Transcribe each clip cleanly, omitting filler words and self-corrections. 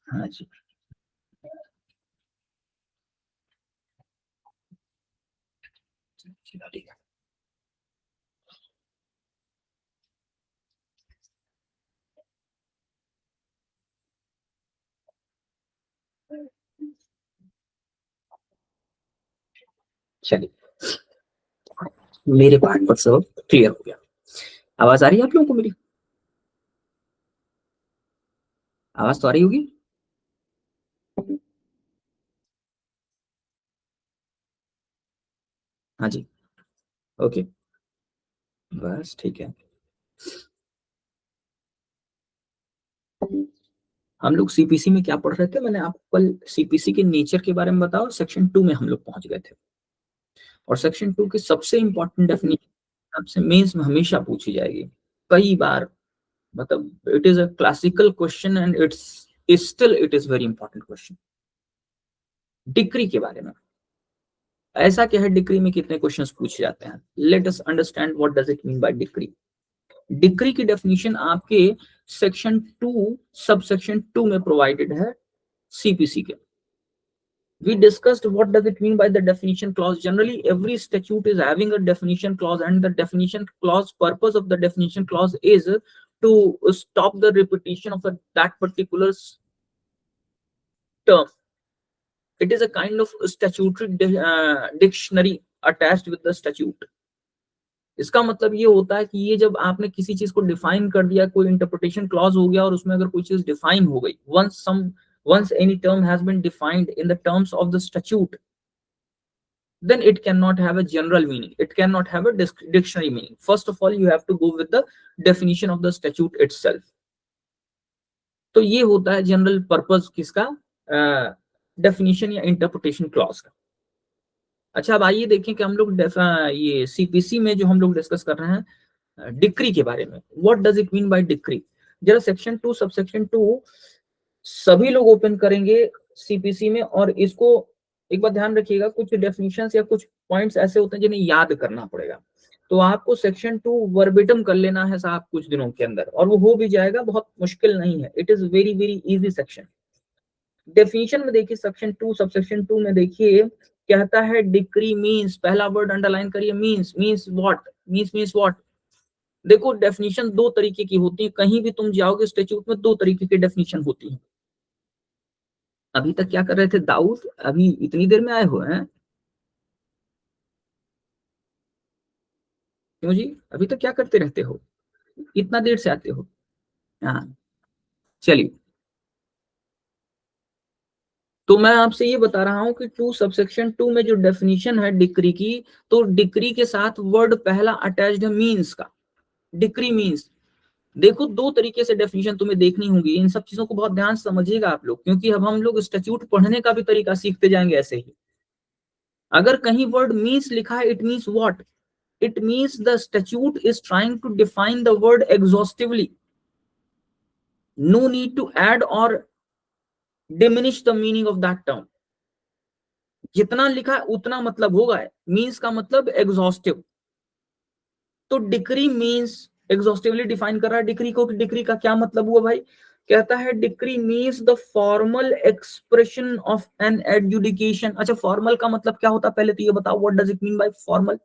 हाँ जी, ठीक है। चलिए, मेरे पार्ट पर सब क्लियर हो गया। आवाज आ रही है आप लोगों को मेरी? आवाज तो आ रही होगी। हाँ जी, ओके, बस ठीक है। हम लोग सीपीसी में क्या पढ़ रहे थे? मैंने आपको कल सीपीसी के नेचर के बारे में बताया और सेक्शन 2 में हम लोग पहुंच गए थे। और सेक्शन 2 की सबसे इंपॉर्टेंट डेफिनेशन आपसे मेंस में हमेशा पूछी जाएगी, कई बार। मतलब it is a classical question and it is very important question. Decree के बारे में ऐसा क्या है, डिक्री में कितने क्वेश्चंस पूछे जाते हैं? Let us understand what does it mean bye decree. Decree की डेफिनेशन आपके सेक्शन 2 सब सेक्शन 2 में प्रोवाइडेड है सीपीसी के। We discussed what does it mean by the definition clause. Generally, every statute is having a definition clause, and the definition clause purpose of the definition clause is to stop the repetition of that particular term. It is a kind of statutory dictionary attached with the statute. इसका मतलब ये होता है कि ये जब आपने किसी चीज को डिफाइन कर दिया, कोई इंटरप्रिटेशन क्लॉज हो गया और उसमें अगर कोई चीज डिफाइन हो गई, once any term has been defined in the terms of the statute, then it cannot have a general meaning, it cannot have a dictionary meaning. First of all, you have to go with the definition of the statute itself. तो ये होता है general purpose किसका, definition या interpretation clause का। अच्छा, अब आइए देखें कि हम लोग ये सीपीसी में जो हम लोग डिस्कस कर रहे हैं डिक्री के बारे में। What does it mean bye decree? जरा सेक्शन 2 सबसेक्शन 2 सभी लोग ओपन करेंगे सीपीसी में, और इसको एक बार ध्यान रखिएगा, कुछ डेफिनेशंस या कुछ पॉइंट्स ऐसे होते हैं जिन्हें याद करना पड़ेगा। तो आपको सेक्शन 2 वर्बिटम कर लेना है साहब कुछ दिनों के अंदर, और वो हो भी जाएगा, बहुत मुश्किल नहीं है। It is very very easy section. Definition में देखिए सेक्शन 2 सबसेक्शन 2 में देखिए कहता है डिक्री मींस, पहला वर्ड अंडरलाइन करिए, means. Means what? Means what? देखो, डेफिनेशन दो तरीके की होती है, कहीं भी तुम जाओगे स्टैट्यूट में दो तरीके की डेफिनेशन होती है। अभी तक क्या कर रहे थे दाऊद? अभी इतनी देर में आए हुए हैं? क्यों जी, अभी तक क्या करते रहते हो, इतना देर से आते हो? हाँ, चलिए। तो मैं आपसे ये बता रहा हूं कि 2 सबसेक्शन 2 में जो डेफिनेशन है डिक्री की, तो डिक्री के साथ वर्ड पहला अटैच्ड है मींस का। डिक्री मींस, देखो दो तरीके से डेफिनेशन तुम्हें देखनी होगी। इन सब चीजों को बहुत ध्यान से समझिएगा आप लोग, क्योंकि अब हम लोग स्टैट्यूट पढ़ने का भी तरीका सीखते जाएंगे ऐसे ही। अगर कहीं वर्ड मींस लिखा है, it means what? It means the statute is trying to define the word exhaustively. No need to add और diminish the meaning of that term. जितना लिखा है उतना मतलब होगा। मींस का मतलब एग्जॉस्टिव। तो डिक्री मींस एग्जॉस्टिवली डिफाइन कर रहा है डिक्री को। डिक्री का क्या मतलब हुआ भाई? कहता है decree means the formal expression of an adjudication. अच्छा, फॉर्मल का मतलब क्या होता है पहले तो ये बताओ, what does it mean by formal?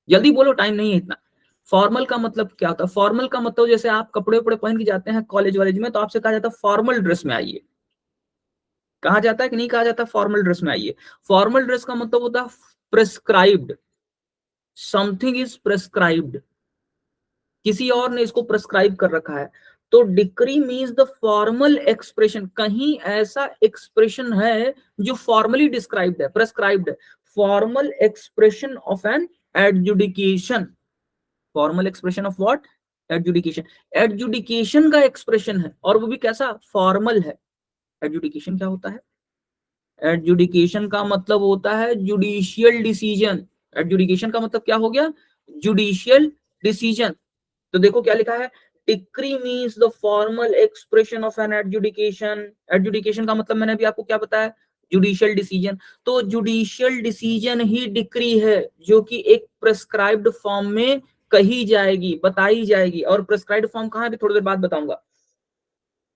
जल्दी बोलो, टाइम नहीं है इतना। फॉर्मल का मतलब क्या होता है? फॉर्मल का मतलब जैसे आप कपड़े उपड़े पहन के जाते हैं कॉलेज वॉलेज में, तो आपसे कहा जाता है फॉर्मल ड्रेस में आइए। कहा जाता है कि नहीं कहा जाता फॉर्मल ड्रेस में आइए? फॉर्मल ड्रेस का मतलब होता है प्रेस्क्राइब्ड। समथिंग इज प्रेस्क्राइब्ड, किसी और ने इसको प्रेस्क्राइब कर रखा है। तो decree means the formal expression, कहीं ऐसा एक्सप्रेशन है जो फॉर्मली डिस्क्राइब्ड है, प्रेस्क्राइब्ड है। Formal expression of an adjudication. Formal expression of what? Adjudication. Adjudication का एक्सप्रेशन है, और वो भी कैसा? फॉर्मल है। एडजुडिकेशन क्या होता है? एडजुडिकेशन का मतलब होता है जुडिशियल डिसीजन। एडजुडिकेशन का मतलब क्या हो गया? Judicial decision. तो देखो क्या लिखा है, decree means the formal expression of an adjudication. Adjudication का मतलब मैंने अभी आपको क्या बताया? Judicial decision. तो जुडिशियल डिसीजन ही डिक्री है, जो कि एक प्रेस्क्राइब्ड फॉर्म में कही जाएगी, बताई जाएगी। और प्रेस्क्राइब्ड फॉर्म कहाँ है, भी थोड़ी देर बाद बताऊंगा।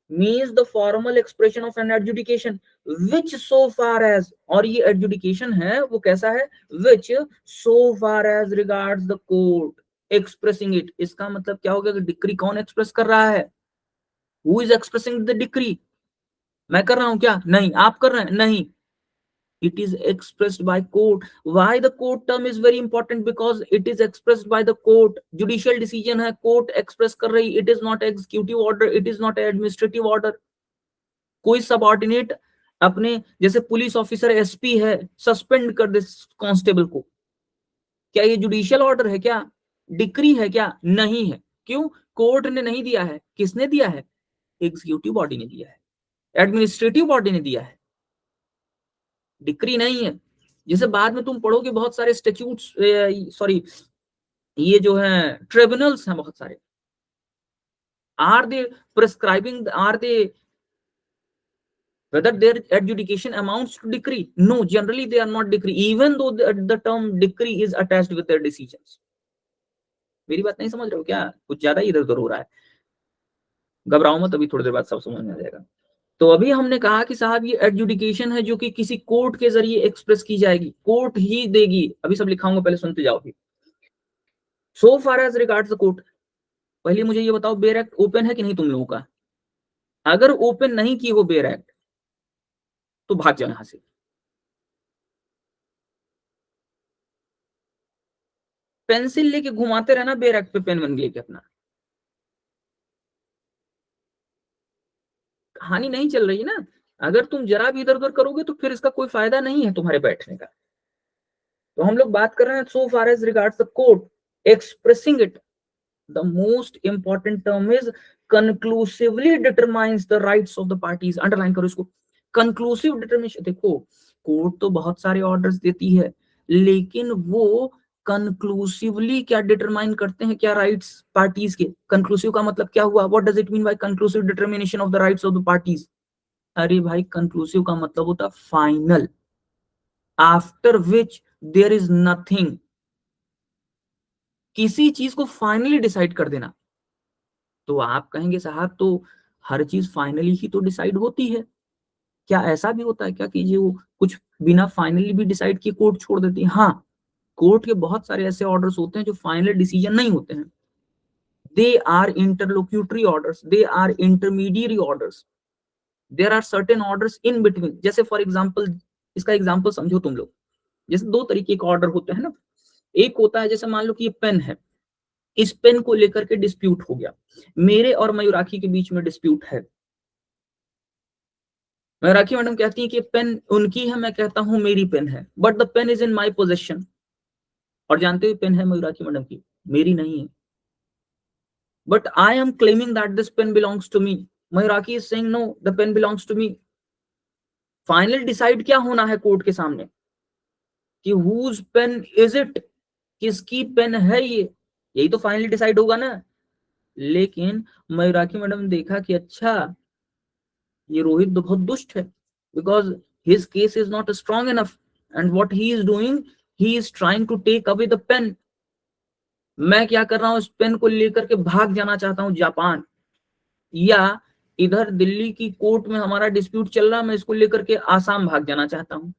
Means the formal expression of an adjudication which so far as, और ये एडजुडिकेशन है वो कैसा है, which so far as regards the court expressing it. इसका मतलब क्या हो गया कि डिक्री कौन एक्सप्रेस कर रहा है, who is expressing the decree. मैं कर रहा हूं क्या, नहीं। आप कर रहे हैं, नहीं। It is expressed by court. Why the court term is very important? Because it is expressed by the court. Judicial decision है, court express कर रही, it is not executive order, it is not administrative order. कोई subordinate अपने, जैसे police officer SP है, suspend कर दे constable को, क्या ये जुडिशियल ऑर्डर है क्या, डिक्री है क्या, नहीं है। क्यों, कोर्ट ने नहीं दिया है, किसने दिया है, एग्जीक्यूटिव बॉडी ने दिया है, एडमिनिस्ट्रेटिव बॉडी ने दिया है, डिक्री नहीं है। जैसे बाद में तुम पढ़ोगे बहुत सारे स्टैट्यूट्स, सॉरी ये जो है ट्रिब्यूनल्स हैं बहुत सारे, are they prescribing, are they whether their adjudication amounts to decree? No, generally they are not decree, even though the term decree is attached with their decisions. मेरी बात नहीं समझ रहे हो क्या, कुछ ज्यादा इधर उधर हो रहा है, घबराओ मत, अभी थोड़ी देर बाद सब समझ में आ जाएगा। तो अभी हमने कहा कि साहब ये एडजुडिकेशन है जो कि किसी कोर्ट के जरिए एक्सप्रेस की जाएगी, कोर्ट ही देगी। अभी सब लिखाऊंगा, पहले सुनते जाओ। So far as regards the court, पहले मुझे ये बताओ बेयर एक्ट ओपन है कि नहीं तुम लोगों का। अगर ओपन नहीं की हो बेयर एक्ट तो भाग जाओ यहां से। पेंसिल लेके घुमाते रहना बेयर एक्ट पे, पेन बन लेके अपना, कहानी नहीं चल रही है ना। अगर तुम जरा भी इधर उधर करोगे तो फिर इसका कोई फायदा नहीं है तुम्हारे बैठने का। तो हम लोग बात कर रहे हैं so far as regards the court expressing it, the most important term is conclusively determines the rights of the parties. Underline करो इसको, कंक्लूसिव डिटर्मिनेशन। देखो कोर्ट तो बहुत सारे ऑर्डर्स देती है, लेकिन वो कंक्लूसिवली क्या डिटरमाइन करते हैं, क्या राइट्स पार्टीज के। कंक्लूसिव का मतलब क्या हुआ, what does it mean by conclusive determination of the rights of the parties. अरे भाई कंक्लूसिव का मतलब होता final, after which there is nothing, किसी चीज को फाइनली डिसाइड कर देना। तो आप कहेंगे साहब तो हर चीज फाइनली ही तो डिसाइड होती है, क्या ऐसा भी होता है क्या कि जो कुछ बिना फाइनली भी डिसाइड किए कोर्ट छोड़ देती है। हाँ, कोर्ट के बहुत सारे ऐसे ऑर्डर्स होते हैं जो फाइनल डिसीजन नहीं होते हैं, they are interlocutory orders, they are intermediary orders, there are certain orders in between. जैसे फॉर एग्जांपल, इसका एग्जांपल समझो तुम लोग, जैसे दो तरीके के ऑर्डर होते हैं ना। एक होता है जैसे मान लो कि ये पेन है, इस पेन को लेकर के डिस्प्यूट हो गया, मेरे और मयूराखी के बीच में डिस्प्यूट है। मयूराखी मैडम कहती है कि पेन उनकी है, मैं कहता हूं मेरी पेन है, but the pen is in my possession. और जानते हुए पेन है मयूराखी मैडम की, मेरी नहीं है, but I am claiming that this pen belongs to me. Mayurakhi is saying no, the pen belongs to me. Final decide क्या होना है कोर्ट के सामने कि हुज पेन इज इट, किसकी पेन है ये, यही तो फाइनली डिसाइड होगा ना। लेकिन मयूराखी मैडम ने देखा कि अच्छा ये रोहित तो बहुत दुष्ट है, because his case is not strong enough, and what he is doing, he is trying to take away the pen. मैं क्या कर रहा हूं, इस पेन को लेकर के भाग जाना चाहता हूं जापान, या इधर दिल्ली की कोर्ट में हमारा डिस्प्यूट चल रहा है, मैं इसको लेकर के आसाम भाग जाना चाहता हूं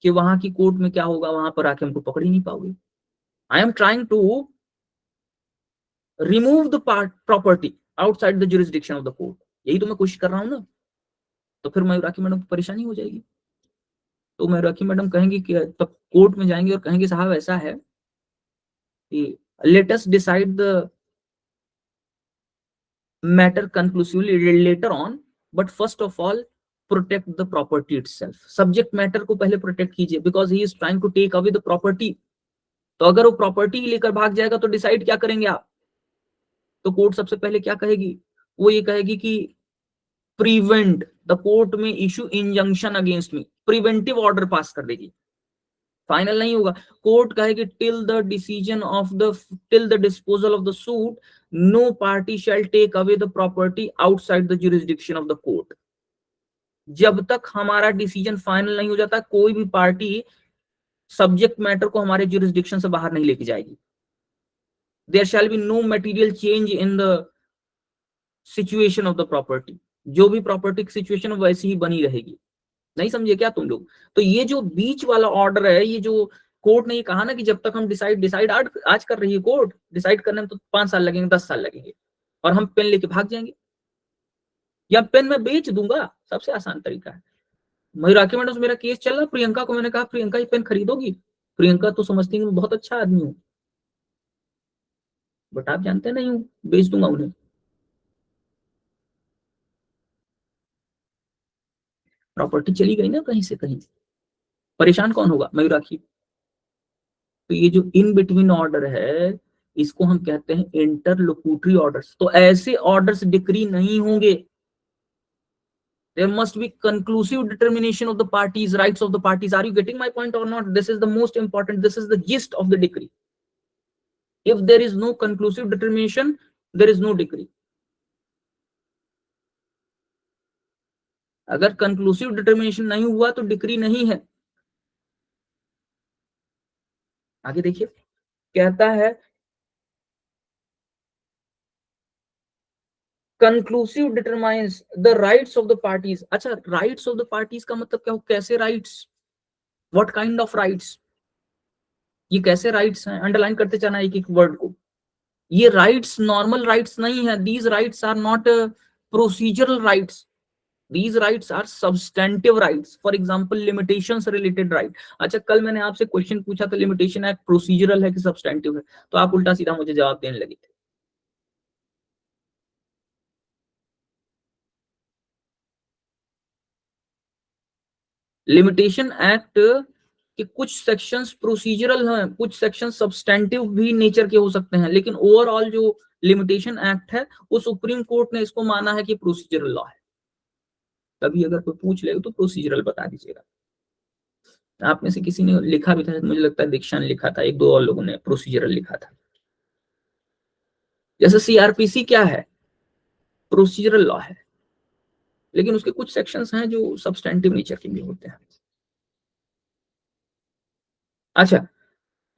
कि वहां की कोर्ट में क्या होगा, वहां पर आके हमको पकड़ ही नहीं पाओगे। I am trying to remove the property outside the jurisdiction of the court, यही तो मैं कोशिश कर रहा हूं ना। तो फिर मयूराखी मैडम को परेशानी हो जाएगी। तो मयूराखी मैडम कहेंगे कि तब कोर्ट में जाएंगे और कहेंगे साहब ऐसा है कि let us decide the matter conclusively later on, but first of all protect the property itself. Subject matter को पहले प्रोटेक्ट कीजिए, because he is trying to take away the property. तो अगर वो प्रॉपर्टी लेकर भाग जाएगा तो डिसाइड क्या करेंगे आप, तो कोर्ट सबसे पहले क्या कहेगी, वो ये कहेगी कि प्रिवेंट, द कोर्ट में issue injunction against me, preventive order pass कर देगी, फाइनल नहीं होगा। कोर्ट कहेगी till the decision of the, till the disposal of the suit, no party shall take away the property outside the jurisdiction of the court. जब तक हमारा decision final नहीं हो जाता, कोई भी पार्टी सब्जेक्ट मैटर को हमारे जुरिस्डिक्शन से बाहर नहीं लेके जाएगी। There shall be no material change in the situation of the property, जो भी प्रॉपर्टी की सिचुएशन वैसी ही बनी रहेगी। नहीं समझे क्या तुम लोग? तो ये जो बीच वाला ऑर्डर है, ये जो कोर्ट ने ये कहा ना कि जब तक हम डिसाइड डिसाइड आज कर रही है कोर्ट, डिसाइड करने में तो 5 साल लगेंगे, 10 साल लगेंगे, और हम पेन लेके भाग जाएंगे, या पेन मैं बेच दूंगा, सबसे आसान तरीका है। मयूराकी मैडम से मेरा केस चल रहा, प्रियंका को मैंने कहा प्रियंका ये पेन खरीदोगी? प्रियंका तो समझती है मैं बहुत अच्छा आदमी हूँ, बट आप जानते नहीं हूँ, बेच दूंगा उन्हें। प्रॉपर्टी चली गई ना कहीं से कहीं, परेशान कौन होगा? मयूराक्षी। तो ये जो इन बिटवीन ऑर्डर है, इसको हम कहते हैं इंटरलोक्यूटरी ऑर्डर्स। तो ऐसे ऑर्डर्स डिक्री नहीं होंगे। There must be conclusive determination of the parties, rights of the parties. Are you getting my point or not? This is the most important. This is the gist of the decree. If there is no conclusive determination, there is no decree. अगर conclusive determination नहीं हुआ तो decree नहीं है। आगे देखिए, कहता है conclusive determines the rights of the parties. अच्छा, राइट्स ऑफ द पार्टीज का मतलब क्या हो? कैसे rights? What kind of rights? ये कैसे राइट्स हैं? अंडरलाइन करते जाना एक एक वर्ड को। ये राइट्स नॉर्मल राइट्स नहीं है। These rights are not procedural rights, these rights are substantive rights. For example limitations related right. अच्छा, कल मैंने आपसे क्वेश्चन पूछा था लिमिटेशन एक्ट प्रोसीजरल है कि सब्सटेंटिव है, तो आप उल्टा सीधा मुझे जवाब देने लगे थे। लिमिटेशन एक्ट के कुछ सेक्शंस प्रोसीजरल हैं, कुछ सेक्शन सब्सटेंटिव भी नेचर के हो सकते हैं, लेकिन ओवरऑल जो लिमिटेशन एक्ट है वो सुप्रीम कोर्ट ने इसको माना है कि प्रोसीजरल लॉ है। कभी अगर कोई पूछ ले तो प्रोसीजरल बता दीजिएगा। आप में से किसी ने लिखा भी था, मुझे लगता है दीक्षा ने लिखा था, एक दो और लोगों ने प्रोसीजरल लिखा था। जैसे सीआरपीसी क्या है? प्रोसीजरल लॉ है, लेकिन उसके कुछ सेक्शंस हैं जो सब्सटेंटिव नेचर के भी होते हैं। अच्छा,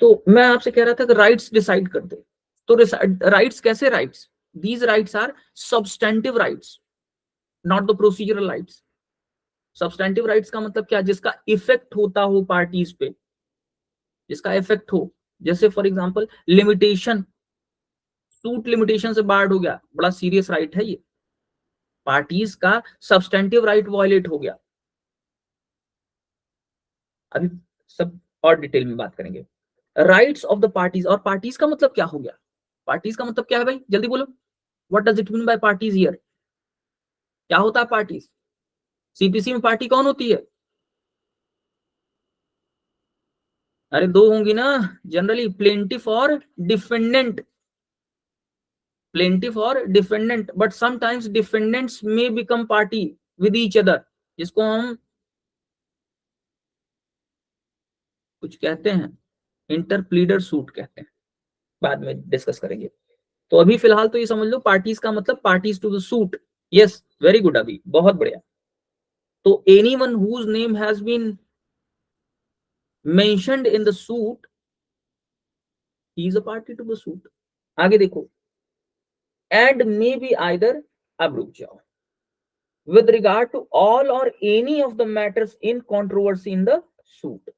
तो मैं आपसे कह रहा था कि राइट्स डिसाइड कर दे। तो राइट्स कैसे rights? These rights are substantive rights, not the procedural rights. Substantive rights का मतलब क्या? जिसका इफेक्ट होता हो पार्टीज पे, जिसका इफेक्ट हो। जैसे for example limitation, suit limitation से बार्ड हो गया, बड़ा सीरियस राइट है ये, पार्टीज का सब्सटेंटिव राइट वायलेट हो गया। अभी सब और डिटेल में बात करेंगे। राइट्स ऑफ द पार्टीज, और पार्टीज का मतलब क्या हो गया? पार्टीज का मतलब क्या है भाई, जल्दी बोलो। What does it mean bye parties here? क्या होता है पार्टीज? सीपीसी में पार्टी कौन होती है? अरे दो होंगी ना जनरली, प्लेंटिफ और डिफेंडेंट। प्लेंटिफ और defendant, but sometimes defendants may become party with each other, जिसको हम कुछ कहते हैं, इंटरप्लीडर सूट कहते हैं, बाद में डिस्कस करेंगे। तो अभी फिलहाल तो ये समझ लो, पार्टीज का मतलब parties to the suit. Yes, very good, अभी बहुत बढ़िया। तो anyone whose name has been mentioned in the suit, he is a party to the suit. आगे देखो, एंड मे बी आइदर, अब रुक जाओ, with regard to all or any of the matters in controversy in the suit।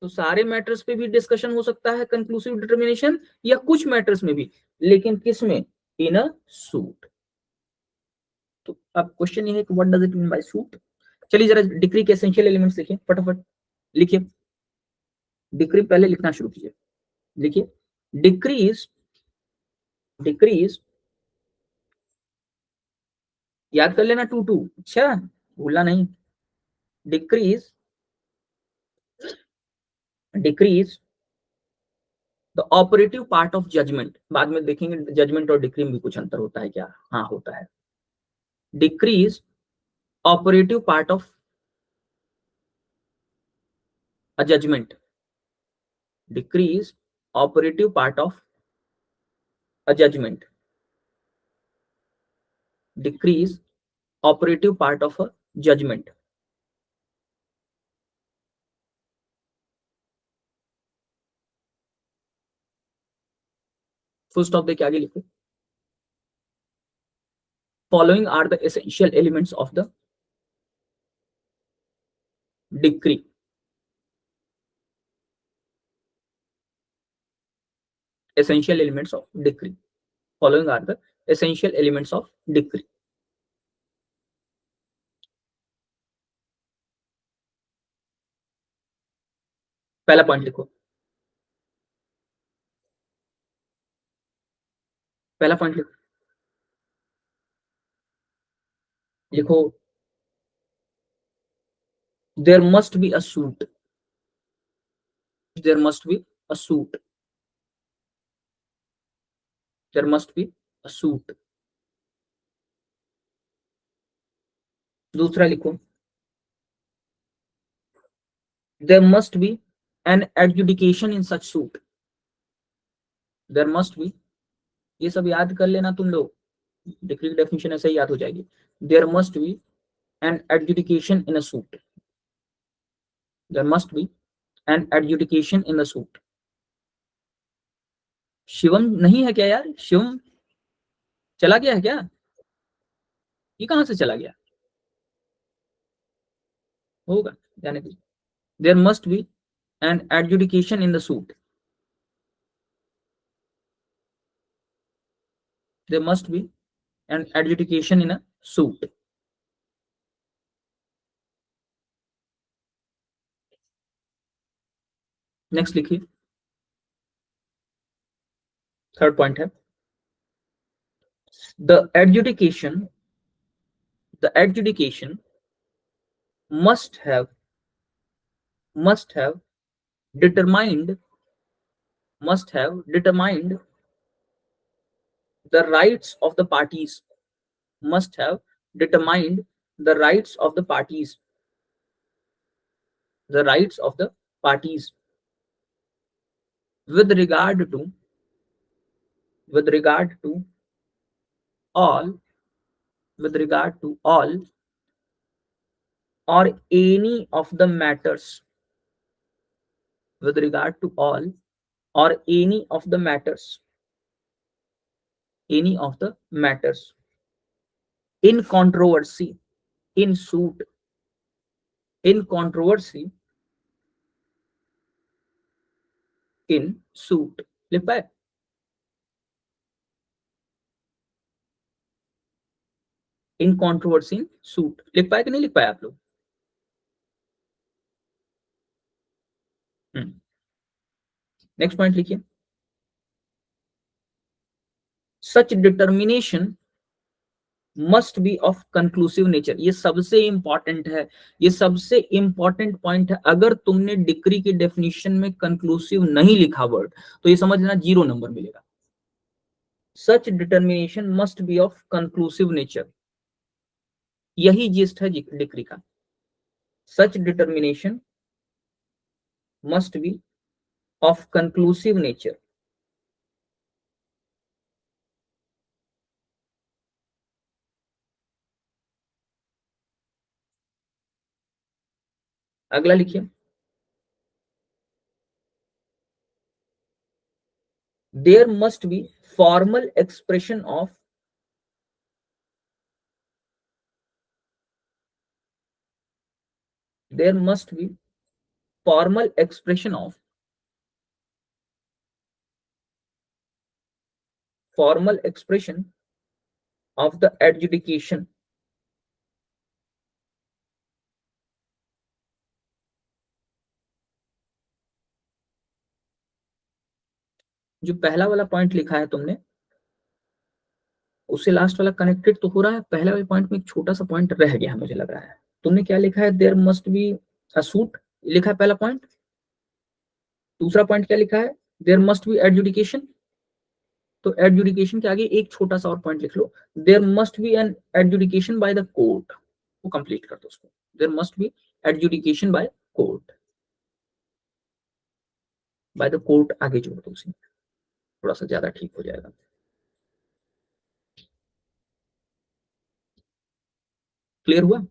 तो सारे matters पे भी discussion हो सकता है कंक्लूसिव डिटर्मिनेशन, या कुछ मैटर्स में भी, लेकिन किस में? इन अ सूट। तो अब क्वेश्चन ये है कि what does it mean by suit. चलिए जरा डिक्री के एसेंशियल एलिमेंट्स लिखिए, फटाफट लिखिए। डिक्री पहले लिखना शुरू कीजिए, लिखिए। डिक्रीज, डिक्रीज याद कर लेना, टू टू, अच्छा भूलना नहीं। Decrees, decrees the operative part of judgment. बाद में देखेंगे जजमेंट और डिक्री में भी कुछ अंतर होता है क्या? हाँ होता है। Decree's operative part of a judgment, decree's operative part of a judgment, decree's operative part of a judgment. Full stop दे के आगे लिखो, following are the essential elements of the decree. essential elements of decree, following are the essential elements of decree। पहला point लिखो, पहला point लिखो, लिखो there must be a suit, there must be a suit, there must be a suit। दूसरा लिखो there must be an adjudication in such suit, there must be, ये सब याद कर लेना तुम लोग, डिक्री की डेफिनेशन ऐसे ही याद हो जाएगी। there must be an adjudication in a suit, there must be an adjudication in the suit। Shivam नहीं है क्या यार, शिवम चला गया है क्या, ये कहां से चला गया, होगा जाने दीजिए। There must be an adjudication in the suit, there must be an adjudication in a suit. Next लिखिए, थर्ड पॉइंट है the adjudication, the adjudication must have determined, must have determined the rights of the parties, must have determined the rights of the parties, the rights of the parties with regard to, with regard to all, with regard to all or any of the matters, with regard to all or any of the matters, any of the matters in controversy, in suit, in controversy, in suit। लिख पाए, इन controversy इन suit, लिख पाए कि नहीं लिख पाए आप लोग। नेक्स्ट पॉइंट लिखिए, such determination must be of conclusive nature. ये सबसे इंपॉर्टेंट है, ये सबसे इंपॉर्टेंट पॉइंट है। अगर तुमने डिक्री की डेफिनेशन में कंक्लूसिव नहीं लिखा वर्ड तो ये समझना 0 नंबर मिलेगा। Such determination must be of conclusive nature, यही जिस्ट है डिक्री का। Such determination must be of conclusive nature. अगला लिखिए, there must be formal expression of, there must be formal expression of, formal expression of the adjudication. जो पहला वाला point लिखा है तुमने उससे लास्ट वाला कनेक्टेड तो हो रहा है, पहले वाले पॉइंट में एक छोटा सा पॉइंट रह गया मुझे लग रहा है। तुमने क्या लिखा है, there must be a suit लिखा है पहला पॉइंट। दूसरा पॉइंट क्या लिखा है, देयर मस्ट बी एडजुडिकेशन। तो एडजुडिकेशन के आगे एक छोटा सा और पॉइंट लिख लो, there must be an adjudication by the court, वो कंप्लीट कर दो उसको। There must be adjudication by court, by the court आगे जोड़ दो उसे, थोड़ा सा ज्यादा ठीक हो जाएगा। क्लियर हुआ।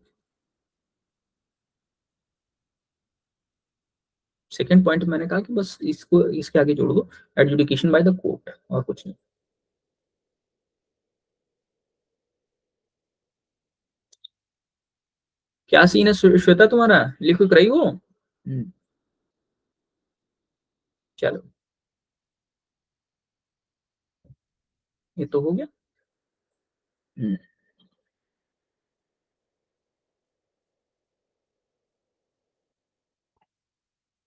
सेकेंड पॉइंट मैंने कहा कि बस इसको इसके आगे जोड़ दो, एडजुडिकेशन बाय द कोर्ट, और कुछ नहीं। क्या सीन है श्वेता तुम्हारा, लिख रही हो? चलो ये तो हो गया। हम्म,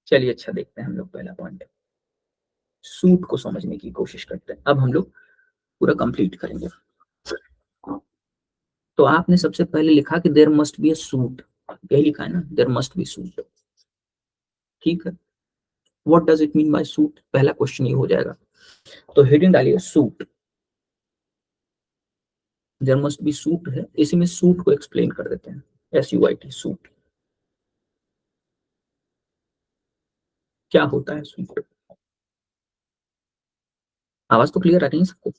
चलिए अच्छा देखते हैं हम लोग, पहला पॉइंट सूट को समझने की कोशिश करते हैं। अब हम लोग पूरा कंप्लीट करेंगे। तो आपने सबसे पहले लिखा कि there must be a suit, यही लिखा है ना, देयर मस्ट बी सूट। ठीक है, what does it mean by suit, पहला क्वेश्चन ये हो जाएगा। तो हेडिंग डालिए suit, there must be suit है, इसी में सूट को एक्सप्लेन कर देते हैं, SUIT सूट। क्या होता है सूट? आवाज तो क्लियर आ रही है सबको?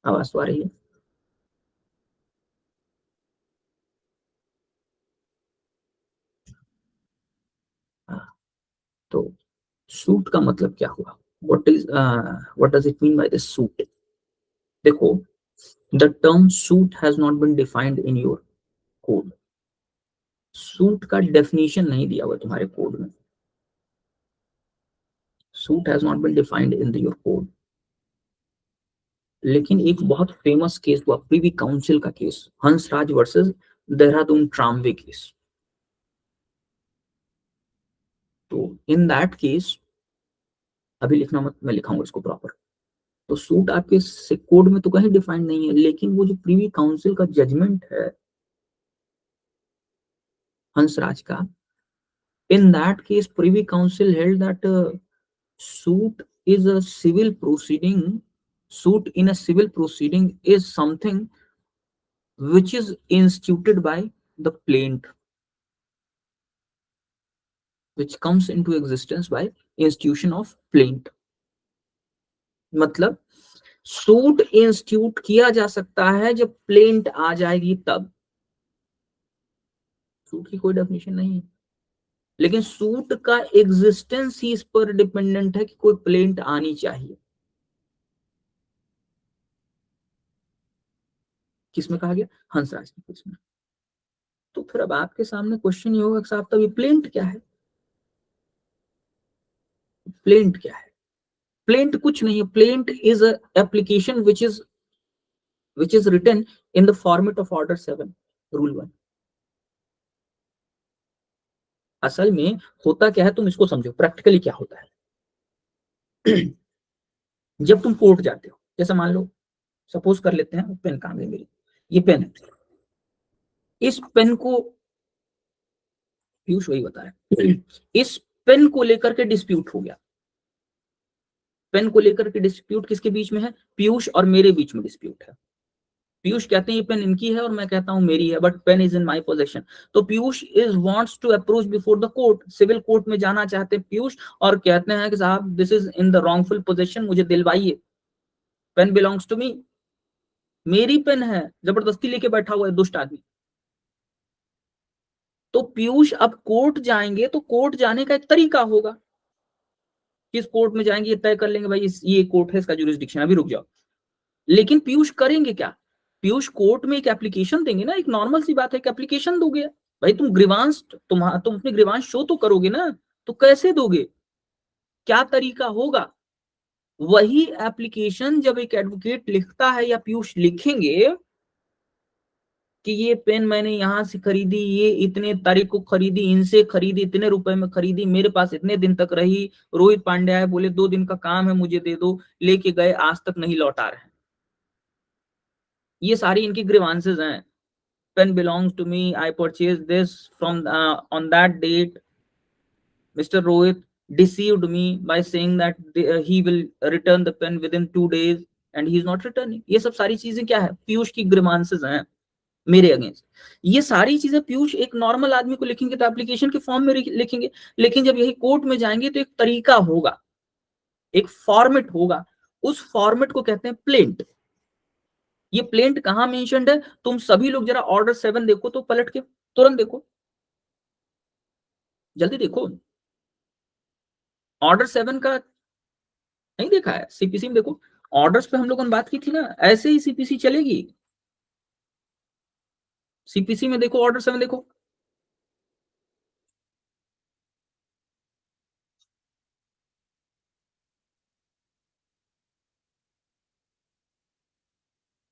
आवाज तो आ रही है? हाँ, तो सूट का मतलब क्या हुआ? What does it mean by this suit? देखो, the term suit has not been defined in your code. Suit का डेफिनेशन नहीं दिया हुआ तुम्हारे कोड में। Suit has not been defined in your code. लेकिन एक बहुत फेमस केस हुआ, प्रीवी काउंसिल का case, Hansraj versus Dehradun tramway case. तो इन दैट केस, अभी लिखना मत, मैं लिखाऊंगा इसको प्रॉपर। तो सूट आपके कोड में तो कहीं डिफाइंड नहीं है, लेकिन वो जो प्रीवी काउंसिल का जजमेंट है हंसराज का, in that case Privi council held that suit is a civil proceeding, suit in a civil proceeding is something which is instituted by the plaintiff, which comes into existence by institution of plaintiff। मतलब suit institute किया जा सकता है जब plaint आ जाएगी तब। Suit की कोई डेफिनेशन नहीं है, लेकिन सूट का एग्जिस्टेंस ही इस पर डिपेंडेंट है कि कोई प्लेंट आनी चाहिए। किसमें कहा गया? हंसराज के केस में। तो फिर अब आपके सामने क्वेश्चन ये होगा कि साहब तब ये प्लेंट क्या है? प्लेंट क्या है? प्लेंट कुछ नहीं है, plaint is application which is written in the format of order 7 rule 1। असल में होता क्या है, तुम इसको समझो प्रैक्टिकली क्या होता है। जब तुम कोर्ट जाते हो, जैसे मान लो, सपोज कर लेते हैं पेन कहाँ गई मेरी, ये पेन है, इस पेन को, पीयूष वही बता रहा है, इस पेन को लेकर के डिस्प्यूट हो गया। पेन को लेकर के डिस्प्यूट किसके बीच में है? पीयूष और मेरे बीच में डिस्प्यूट है। पीयूष कहते हैं ये पेन इनकी है और मैं कहता हूं मेरी है, but pen is in my possession. तो Piyush is wants to approach before the court, civil court में जाना चाहते हैं पीयूष, और कहते हैं कि साहब this is in the wrongful possession, मुझे दिलवाइए, पेन बिलोंग्स टू मी, मेरी पेन है, जबरदस्ती लेके बैठा हुआ है दुष्ट आदमी। तो पीयूष अब कोर्ट जाएंगे, तो कोर्ट जाने का एक तरीका होगा, किस कोर्ट में जाएंगे ये तय कर लेंगे, भाई ये कोर्ट है, इसका जुरिस्डिक्शन, अभी रुक जाओ। लेकिन पीयूष करेंगे क्या? पीयूष कोर्ट में एक एप्लीकेशन देंगे ना, एक नॉर्मल सी बात है, एक एप्लीकेशन दोगे। भाई तुम ग्रीवांस, तुम अपने ग्रीवांस शो तो करोगे ना, तो कैसे दोगे, क्या तरीका होगा? वही एप्लीकेशन जब एक एडवोकेट लिखता है या पीयूष लिखेंगे कि ये पेन मैंने यहां से खरीदी, ये इतने तारीख को खरीदी, इनसे खरीदी, इतने रुपए में खरीदी, मेरे पास इतने दिन तक रही, रोहित पांड्या है, बोले 2 दिन का काम है, मुझे दे दो, लेके गए, आज तक नहीं लौटा रहे। ये सारी इनकी ग्रीवांसेस हैं। pen belongs to me, I purchased this from on that date, Mr. Rohit deceived me by saying that he will return the pen within 2 days and he is not returning। ये सब सारी चीजें क्या है? पीयूष की grievances हैं मेरे against. ये सारी चीजें पीयूष एक नॉर्मल आदमी को लिखेंगे तो एप्लीकेशन के फॉर्म में लिखेंगे, लेकिन जब यही कोर्ट में जाएंगे तो एक तरीका होगा, एक फॉर्मेट होगा, उस फॉर्मेट को कहते हैं प्लेंट। ये प्लेंट कहां मेंशन्ड है? तुम सभी लोग जरा ऑर्डर 7 देखो तो, पलट के तुरंत देखो, जल्दी देखो। ऑर्डर 7 का नहीं देखा है? सीपीसी में देखो, ऑर्डर्स पे हम लोगों ने बात की थी ना, ऐसे ही सीपीसी चलेगी। सीपीसी में देखो, ऑर्डर 7 देखो,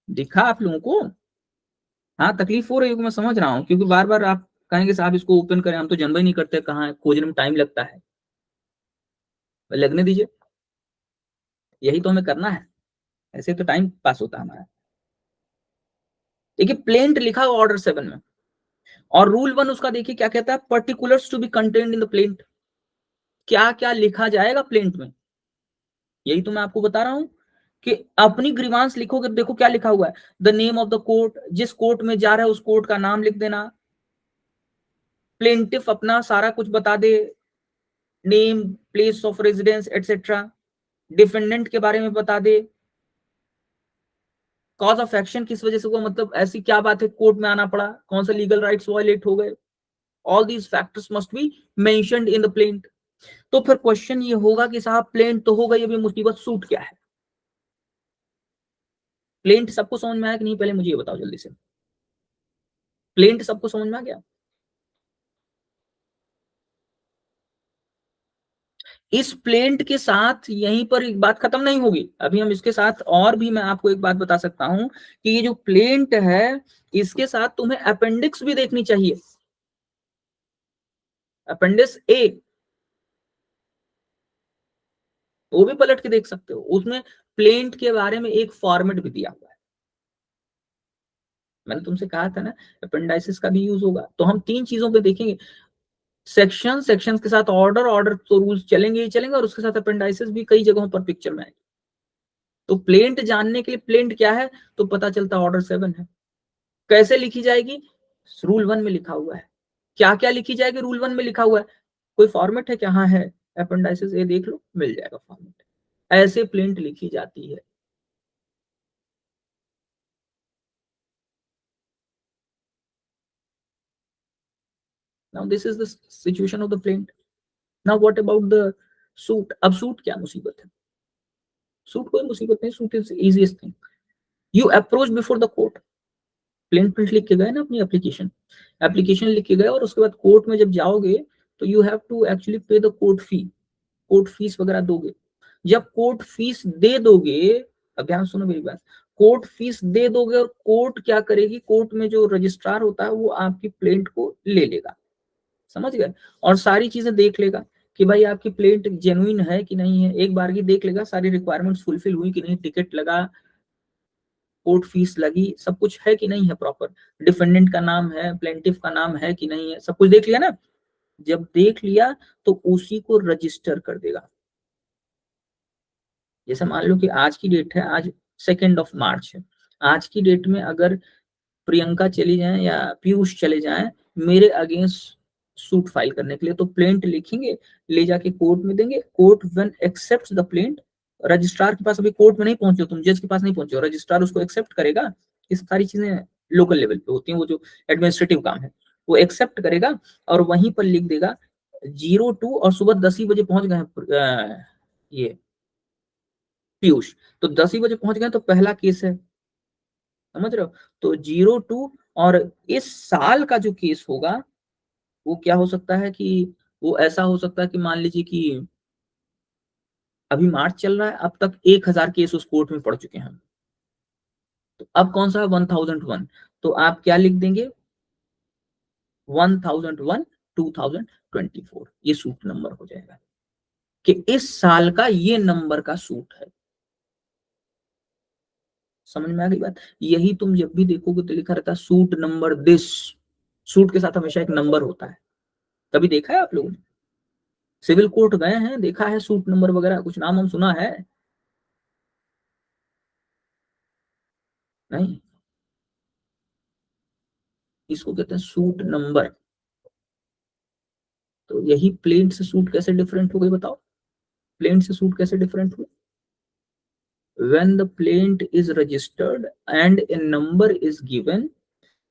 दिखा आप लोगों को? हाँ, तकलीफ हो रही होगी, मैं समझ रहा हूँ, क्योंकि बार बार आप कहेंगे साहब इसको ओपन करें, हम तो जानबे ही नहीं करते कहाँ है, खोजने में टाइम लगता है। लगने दीजिए, यही तो हमें करना है, ऐसे तो टाइम पास होता है हमारा। देखिए प्लेंट लिखा हुआ ऑर्डर 7 में, और रूल 1 उसका देखिए क्या कहता है, particulars to be contained in the plaint. क्या क्या लिखा जाएगा प्लेंट में, यही तो मैं आपको बता रहा हूं कि अपनी ग्रीवांस लिखोगे तो देखो क्या लिखा हुआ है, the name of the court, जिस कोर्ट में जा रहा है उस कोर्ट का नाम लिख देना, प्लेंटिफ अपना सारा कुछ बता दे, name, place of residence etcetera, defendant के बारे में बता दे, कॉज ऑफ एक्शन किस वजह से हुआ, मतलब ऐसी क्या बात है कोर्ट में आना पड़ा, कौन से लीगल राइट्स वायलेट हो गए, all these factors must be mentioned in the plaint. तो फिर क्वेश्चन ये होगा कि साहब प्लेंट तो हो गई, अभी मुसीबत सूट क्या है? प्लेंट सबको समझ में आया कि नहीं, पहले मुझे ये बताओ जल्दी से, प्लेंट सबको समझ में आ गया? इस प्लेंट के साथ यहीं पर एक बात खत्म नहीं होगी, अभी हम इसके साथ और भी मैं आपको एक बात बता सकता हूं कि ये जो प्लेंट है इसके साथ तुम्हें अपेंडिक्स भी देखनी चाहिए, अपेंडिक्स ए, वो भी पलट के देख सकते हो, उसमें प्लेंट के बारे में एक फॉर्मेट भी दिया हुआ है। मैंने तुमसे कहा था ना अपेंडाइसिस का भी यूज होगा, तो हम तीन चीजों पे देखेंगे, सेक्शन, सेक्शंस के साथ ऑर्डर, ऑर्डर तो रूल्स चलेंगे ही चलेंगे, और उसके साथ अपेंडाइसिस भी कई जगहों पर पिक्चर में आएगी। तो प्लेंट जानने के लिए, प्लेंट क्या है तो पता चलता ऑर्डर 7 है। कैसे लिखी जाएगी, रूल 1 में लिखा हुआ है। क्या क्या लिखी जाएगी, रूल 1 में लिखा हुआ है, कोई फॉर्मेट है क्या? हाँ है, अपेंडाइसिस ए देख लो, मिल जाएगा फॉर्मेट, ऐसे प्लेंट लिखी जाती है। Now this is the situation of the plaint. Now what about the suit? अब सूट क्या मुसीबत है? सूट कोई मुसीबत नहीं, suit is easiest thing. You approach before the court, plain print लिख के गए ना अपनी एप्लीकेशन, एप्लीकेशन लिख के गए, और उसके बाद कोर्ट में जब जाओगे तो यू हैव टू एक्चुअली पे the court fee, court fees वगैरह दोगे। जब कोर्ट फीस दे दोगे, अब ध्यान सुनो मेरी बात, कोर्ट फीस दे दोगे और कोर्ट क्या करेगी, कोर्ट में जो रजिस्ट्रार होता है वो आपकी प्लेंट को ले लेगा, समझ गए, और सारी चीजें देख लेगा कि भाई आपकी प्लेंट जेन्युइन है कि नहीं है, एक बार की देख लेगा सारी रिक्वायरमेंट्स फुलफिल हुई कि नहीं, टिकट लगा, कोर्ट फीस लगी, सब कुछ है कि नहीं है प्रॉपर, डिफेंडेंट का नाम है, प्लेंटिफ का नाम है कि नहीं है, सब कुछ देख लिया ना। जब देख लिया तो उसी को रजिस्टर कर देगा। जैसे मान लो कि आज की डेट है, आज 2 मार्च है, आज की डेट में अगर प्रियंका चली जाए या पीयूष चले जाएं मेरे अगेंस्ट सूट फाइल करने के लिए, तो प्लेंट लिखेंगे, ले जाके कोर्ट में देंगे, court when accepts the plaint, registrar के पास, अभी कोर्ट में नहीं पहुंचे हो तुम, जज के पास नहीं पहुंचे हो, रजिस्ट्रार उसको एक्सेप्ट करेगा। ये सारी चीजें लोकल लेवल पे होती हैं, वो जो एडमिनिस्ट्रेटिव काम है वो एक्सेप्ट करेगा, और वहीं पर लिख देगा 02, और सुबह 10 ही बजे पहुंच गए ये पीयूष, तो 10 ही बजे पहुंच गए तो पहला केस है, समझ रहे हो? तो 02, और इस साल का जो केस होगा वो क्या हो सकता है कि वो ऐसा हो सकता है कि मान लीजिए कि अभी मार्च चल रहा है, अब तक 1000 केस उस कोर्ट में पड़ चुके हैं, तो अब कौन सा है 1001, तो आप क्या लिख देंगे 1001 2024, ये सूट नंबर हो जाएगा कि इस साल का ये नंबर का सूट है। समझ में आ गई बात? यही तुम जब भी देखोगे तो लिखा रहता है सूट नंबर दिस, सूट के साथ हमेशा एक नंबर होता है। कभी देखा है आप लोगों ने? सिविल कोर्ट गए हैं, देखा है सूट नंबर वगैरह, कुछ नाम हम सुना है? नहीं, इसको कहते हैं सूट नंबर। तो यही प्लेन से सूट कैसे डिफरेंट हो गई बताओ, प्लेन से सूट कैसे डिफरेंट हुई? when the plaint is registered and a number is given,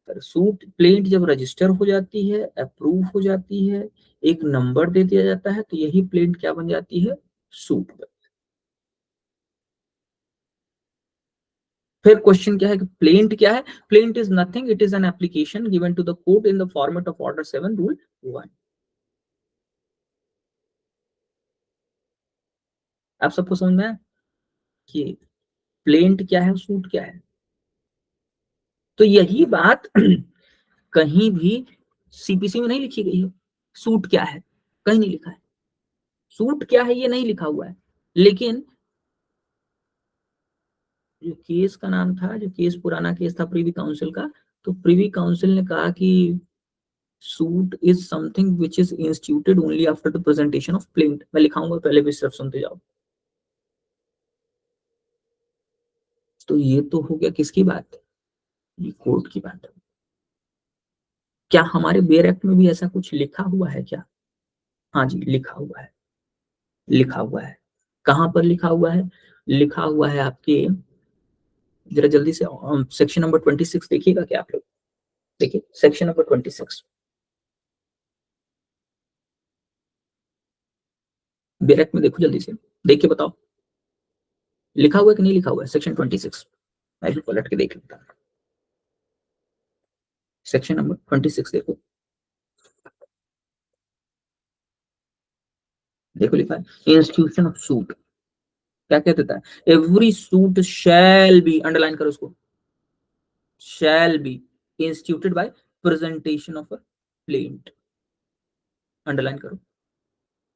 suit plaint जब रजिस्टर हो जाती है, अप्रूव हो जाती है, एक नंबर दे दिया जाता है, तो यही प्लेंट क्या बन जाती है, सूट। फिर क्वेश्चन क्या है कि प्लेंट क्या है? Plaint is nothing, it is an application given to the court in the format of order 7 rule 1। आप सबको समझ में आया कि प्लेंट क्या है, सूट क्या है? तो यही बात कहीं भी सीपीसी में नहीं लिखी गई है। सूट क्या है कहीं नहीं लिखा है, सूट क्या है ये नहीं लिखा हुआ है। लेकिन जो केस का नाम था, जो केस पुराना केस था प्रीवी काउंसिल का, तो प्रीवी काउंसिल ने कहा कि suit is something which is instituted only after the presentation of plaint. मैं लिखाऊंगा, पहले भी सिर्फ सुनते जाओ। तो ये तो हो गया किसकी बात? ये कोर्ट की बात है। क्या हमारे बेयर एक्ट में भी ऐसा कुछ लिखा हुआ है क्या? हाँ जी, लिखा हुआ है, लिखा हुआ है। कहां पर लिखा हुआ है? लिखा हुआ है आपके, जरा जल्दी से सेक्शन नंबर 26 देखिएगा क्या आप लोग? देखिए सेक्शन नंबर 26, बेयर एक्ट में देखो जल्दी से, देख के बताओ लिखा हुआ है कि नहीं लिखा हुआ है सेक्शन 26। मैं भी पलट के देख लेता हूँ। सेक्शन नंबर 26 देखो, देखो लिखा है इंस्टीट्यूशन ऑफ सूट। क्या क्या देता है? Every suit shall be, underline करो उसको, shall be instituted by presentation of a plaint, underline करो।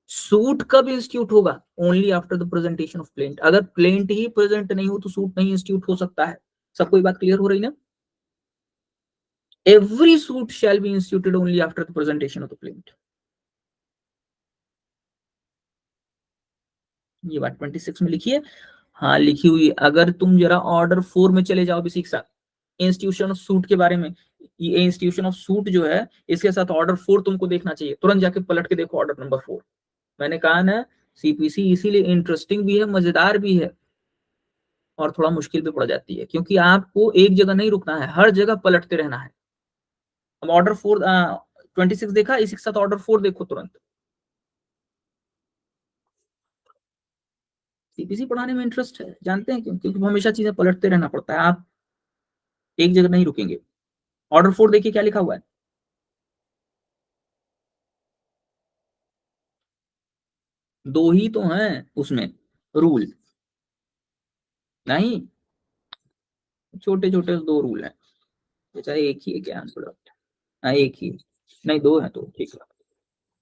सूट कब इंस्टीट्यूट होगा? Only after the presentation of plaint. अगर प्लेंट ही प्रेजेंट नहीं हो तो सूट नहीं इंस्टीट्यूट हो सकता है। सबको ये बात क्लियर हो रही ना? Every suit shall be instituted only after the presentation of the plaint. ये बात 26 में लिखी है। हाँ लिखी हुई है। अगर तुम जरा ऑर्डर 4 में चले जाओ बेसिक सा, इंस्टीट्यूशन ऑफ सूट के बारे में, ये इंस्टीट्यूशन ऑफ सूट जो है इसके साथ ऑर्डर 4 तुमको देखना चाहिए। तुरंत जाके पलट के देखो ऑर्डर नंबर 4। मैंने कहा ना, सीपीसी इसीलिए इंटरेस्टिंग भी है, मजेदार भी है, और थोड़ा मुश्किल भी पड़ जाती है, क्योंकि आपको एक जगह नहीं रुकना है, हर जगह पलटते रहना है। अब ऑर्डर 4 26 देखा, इसी के साथ ऑर्डर 4 देखो तुरंत। सीपीसी पढ़ाने में इंटरेस्ट है, जानते हैं क्यों? क्योंकि हमेशा चीजें पलटते रहना पड़ता है, आप एक जगह नहीं रुकेंगे। ऑर्डर 4 देखिए क्या लिखा हुआ है। दो ही तो हैं उसमें रूल, नहीं छोटे छोटे दो रूल हैं। तो चाहे एक ही है क्या आंसर? हाँ एक ही, नहीं दो है तो ठीक है।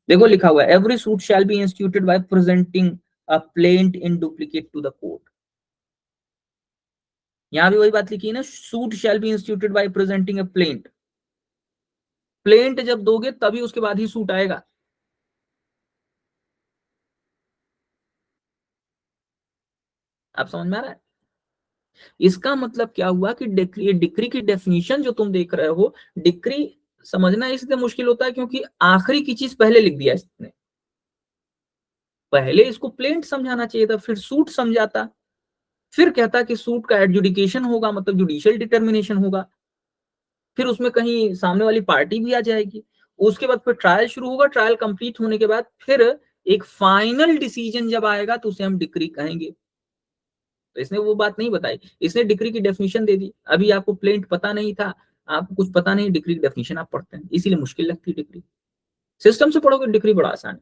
देखो लिखा हुआ है every suit shall be instituted by presenting a plaint in duplicate to the court. यहां भी वही बात लिखी है ना, suit shall be instituted by presenting a plaint. Plaint जब दोगे तभी उसके बाद ही सूट आएगा। आप समझ में आ रहा है? इसका मतलब क्या हुआ कि डिक्री, डिक्री की डेफिनेशन जो तुम देख रहे हो, डिक्री समझना इसलिए मुश्किल होता है क्योंकि आखिरी की चीज पहले लिख दिया इसने। पहले इसको प्लेंट समझाना चाहिए था, फिर सूट समझाता, फिर कहता कि सूट का एडजुडिकेशन होगा, मतलब जुडिशियल डिटर्मिनेशन होगा, फिर उसमें कहीं सामने वाली पार्टी भी आ जाएगी, उसके बाद फिर ट्रायल शुरू होगा, ट्रायल कंप्लीट होने के बाद फिर एक फाइनल डिसीजन जब आएगा तो उसे हम डिक्री कहेंगे। तो इसने वो बात नहीं बताई, इसने डिक्री की डेफिनेशन दे दी। अभी आपको प्लेंट पता नहीं था, आपको कुछ पता नहीं, डिक्री की डेफिनेशन आप पढ़ते हैं, इसीलिए मुश्किल लगती है डिक्री। सिस्टम से पढ़ोगे डिक्री बड़ा आसान है,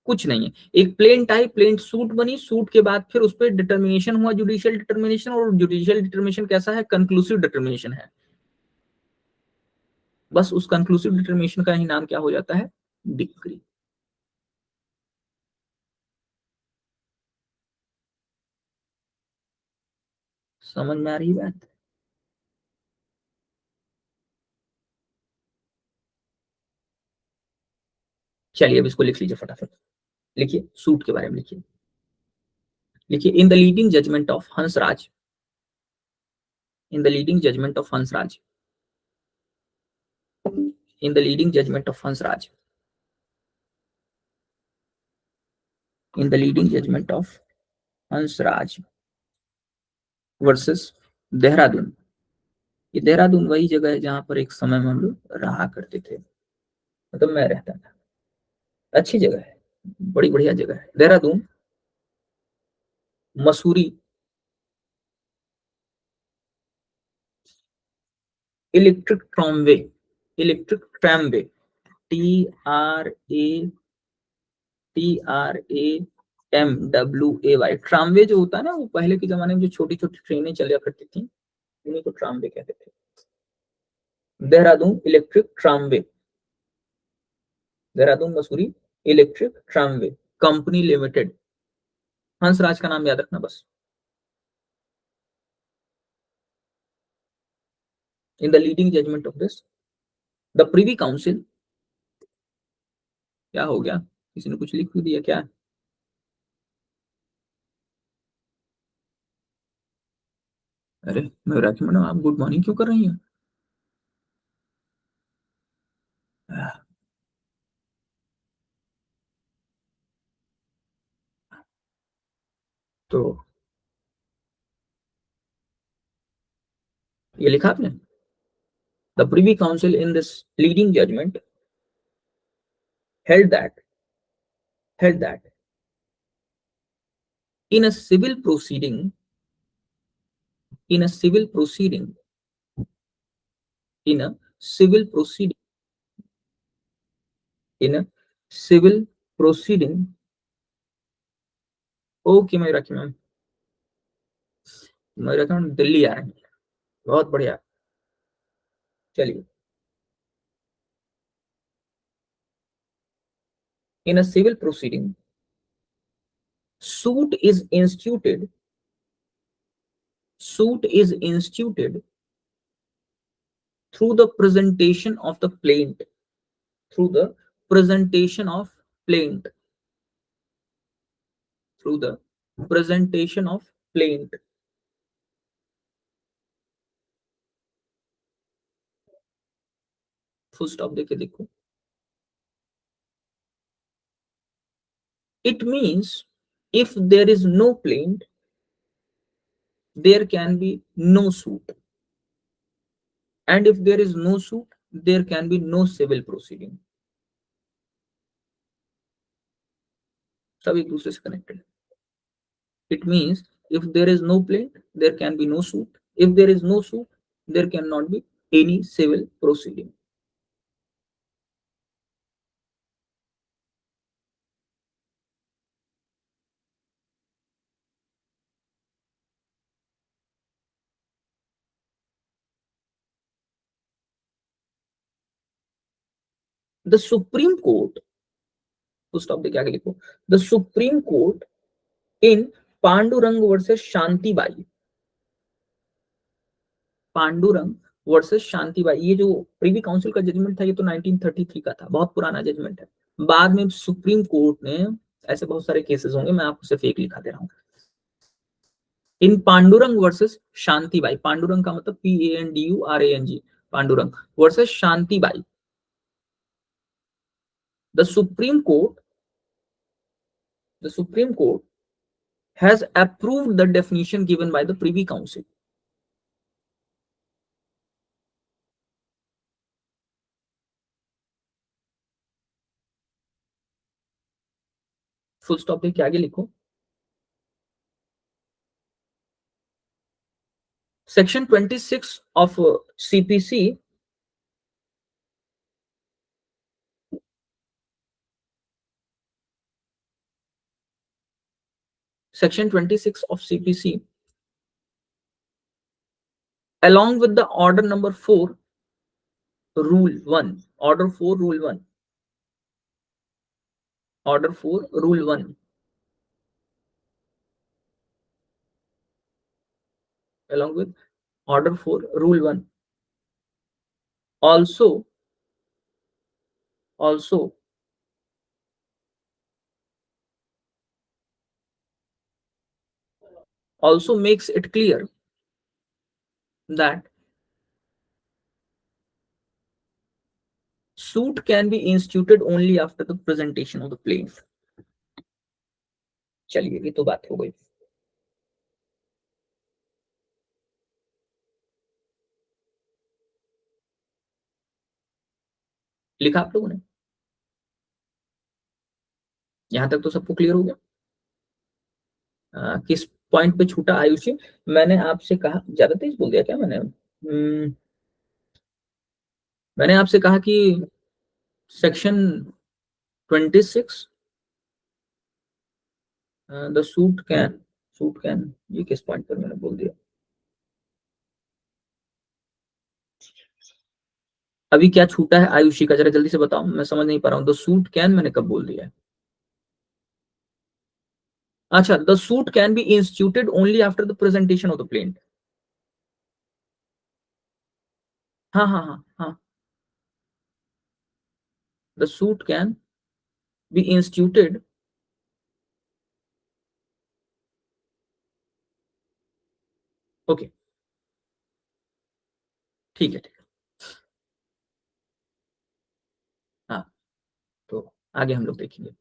कुछ नहीं है। एक प्लेन टाइप प्लेन सूट बनी, सूट के बाद फिर उस पर डिटर्मिनेशन हुआ, जुडिशियल डिटर्मिनेशन, और जुडिशियल डिटर्मिनेशन कैसा है? कंक्लूसिव डिटर्मिनेशन है। बस उस कंक्लूसिव डिटर्मिनेशन का ही नाम क्या हो जाता है? डिक्री। समझ में आ रही बात? चलिए अब इसको लिख लीजिए फटाफट। लिखिए सूट के बारे में लिखिए। लिखिए in the leading judgment of Hansraj, in the leading judgment of Hansraj, in the leading judgment of Hansraj, in the leading judgment of Hansraj versus Dehradun. ये देहरादून वही जगह है जहां पर एक समय में हम लोग रहा करते थे, मतलब मैं रहता था। अच्छी जगह है, बड़ी बढ़िया जगह है Dehradun. Mussoorie, electric tramway, electric tramway, TRAMWAY, tramway जो होता है ना, वो पहले के जमाने में जो छोटी छोटी ट्रेनें चला करती थी, उन्हीं को ट्रामवे कहते थे। Dehradun electric tramway, Dehradun Mussoorie electric tramway company limited. Hansraj का नाम याद रखना बस। In the leading judgment of this the privy council, क्या हो गया, किसी ने कुछ लिख क्यों दिया क्या? अरे मेराकी मैडम, आप गुड मॉर्निंग क्यों कर रही हैं? तो ये लिखा आपने, the privy council in this leading judgment held that held that in a civil proceeding, in a civil proceeding, in a civil proceeding, in a civil proceeding, okay Mayurakshi ma'am, Mayurakshi ma'am Delhi आ रहे हैं, बहुत बढ़िया, चलिए। In a civil proceeding, suit is instituted, suit is instituted through the presentation of the plaint, through the presentation of plaint, through the presentation of plaint, full stop देके देखो। It means if there is no plaint, there can be no suit, and if there is no suit, there can be no civil proceeding. सब एक दूसरे से connected. It means if there is no plaint, there can be no suit. If there is no suit, there cannot be any civil proceeding. The Supreme Court, to stop the क्या लिखो, the Supreme Court in Pandurang versus Shantibai, Pandurang versus Shantibai, ये जो Privi Council का judgement था, ये तो 1933 का था, बहुत पुराना जजमेंट है। बाद में सुप्रीम कोर्ट ने, ऐसे बहुत सारे केसेस होंगे, मैं आपको सिर्फ एक लिखा दे रहा हूँ। इन पांडुरंग वर्सेस शांतिबाई, पांडुरंग का मतलब PANDURANG, Pandurang versus Shantibai, the supreme court, the supreme court has approved the definition given by the Privy Council. Full stop देके आगे लिखो। Section 26 of CPC, section 26 of CPC, along with the order number 4 rule 1, order 4 rule 1, order 4 rule 1, along with order 4 rule 1, also makes it clear that suit can be instituted only after the presentation of the plaintiff. चलिए, ये तो बात हो गई। लिखा आप लोगों ने? यहां तक तो सबको क्लियर हो गया? किस पॉइंट पे छूटा आयुषी? मैंने आपसे कहा, ज्यादा तेज बोल दिया क्या मैंने? मैंने आपसे कहा कि सेक्शन 26 द सूट कैन ये किस पॉइंट पर मैंने बोल दिया? अभी क्या छूटा है आयुषी का, जरा जल्दी से बताओ, मैं समझ नहीं पा रहा हूँ। द सूट कैन मैंने कब बोल दिया है? अच्छा, the suit can be instituted only after the presentation of the plaint. हाँ हाँ हाँ हाँ, the suit can be instituted. Okay, ठीक है ठीक है। हाँ, तो आगे हम लोग देखेंगे।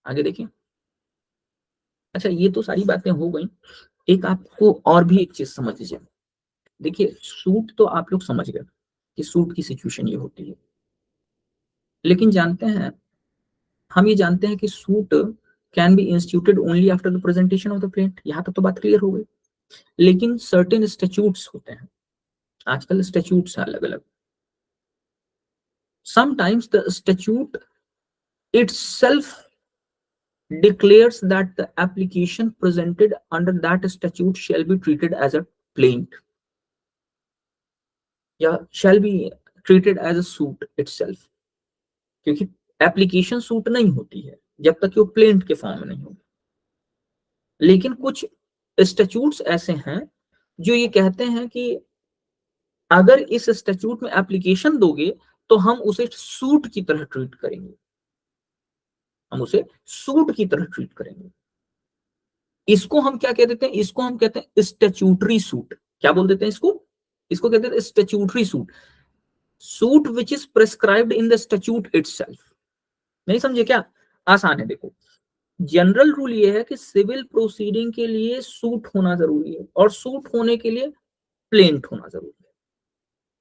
आगे देखें। अच्छा, ये तो सारी बातें हो गई। एक आपको और भी एक चीज समझ लीजिए। देखिए, सूट तो आप लोग समझ गए कि सूट की सिचुएशन ये होती है, लेकिन जानते हैं, हम ये जानते हैं कि suit can be instituted only after the presentation of the plaint. यहाँ तक तो बात क्लियर हो गई। लेकिन सर्टेन स्टैट्यूट्स होते हैं, आजकल स्टैट्यूट्स हैं अलग अलग। Sometimes the statute itself declares that the application presented under that statute shall be treated as a plaint या shall be treated as a suit itself, क्योंकि एप्लीकेशन सूट नहीं होती है जब तक कि वो प्लेंट के फॉर्म में नहीं हो। लेकिन कुछ स्टैट्यूट्स ऐसे हैं जो ये कहते हैं कि अगर इस स्टैट्यूट में एप्लीकेशन दोगे तो हम उसे सूट की तरह ट्रीट करेंगे, हम उसे सूट की तरह ट्रीट करेंगे। इसको हम क्या कह देते हैं? इसको हम कहते हैं स्टैट्यूटरी सूट। क्या बोल देते हैं इसको? इसको कहते हैं statutory suit. Suit which is prescribed in the statute itself. नहीं समझे क्या? आसान है, देखो। जनरल रूल ये है कि सिविल प्रोसीडिंग के लिए सूट होना जरूरी है, और सूट होने के लिए प्लेंट होना जरूरी है।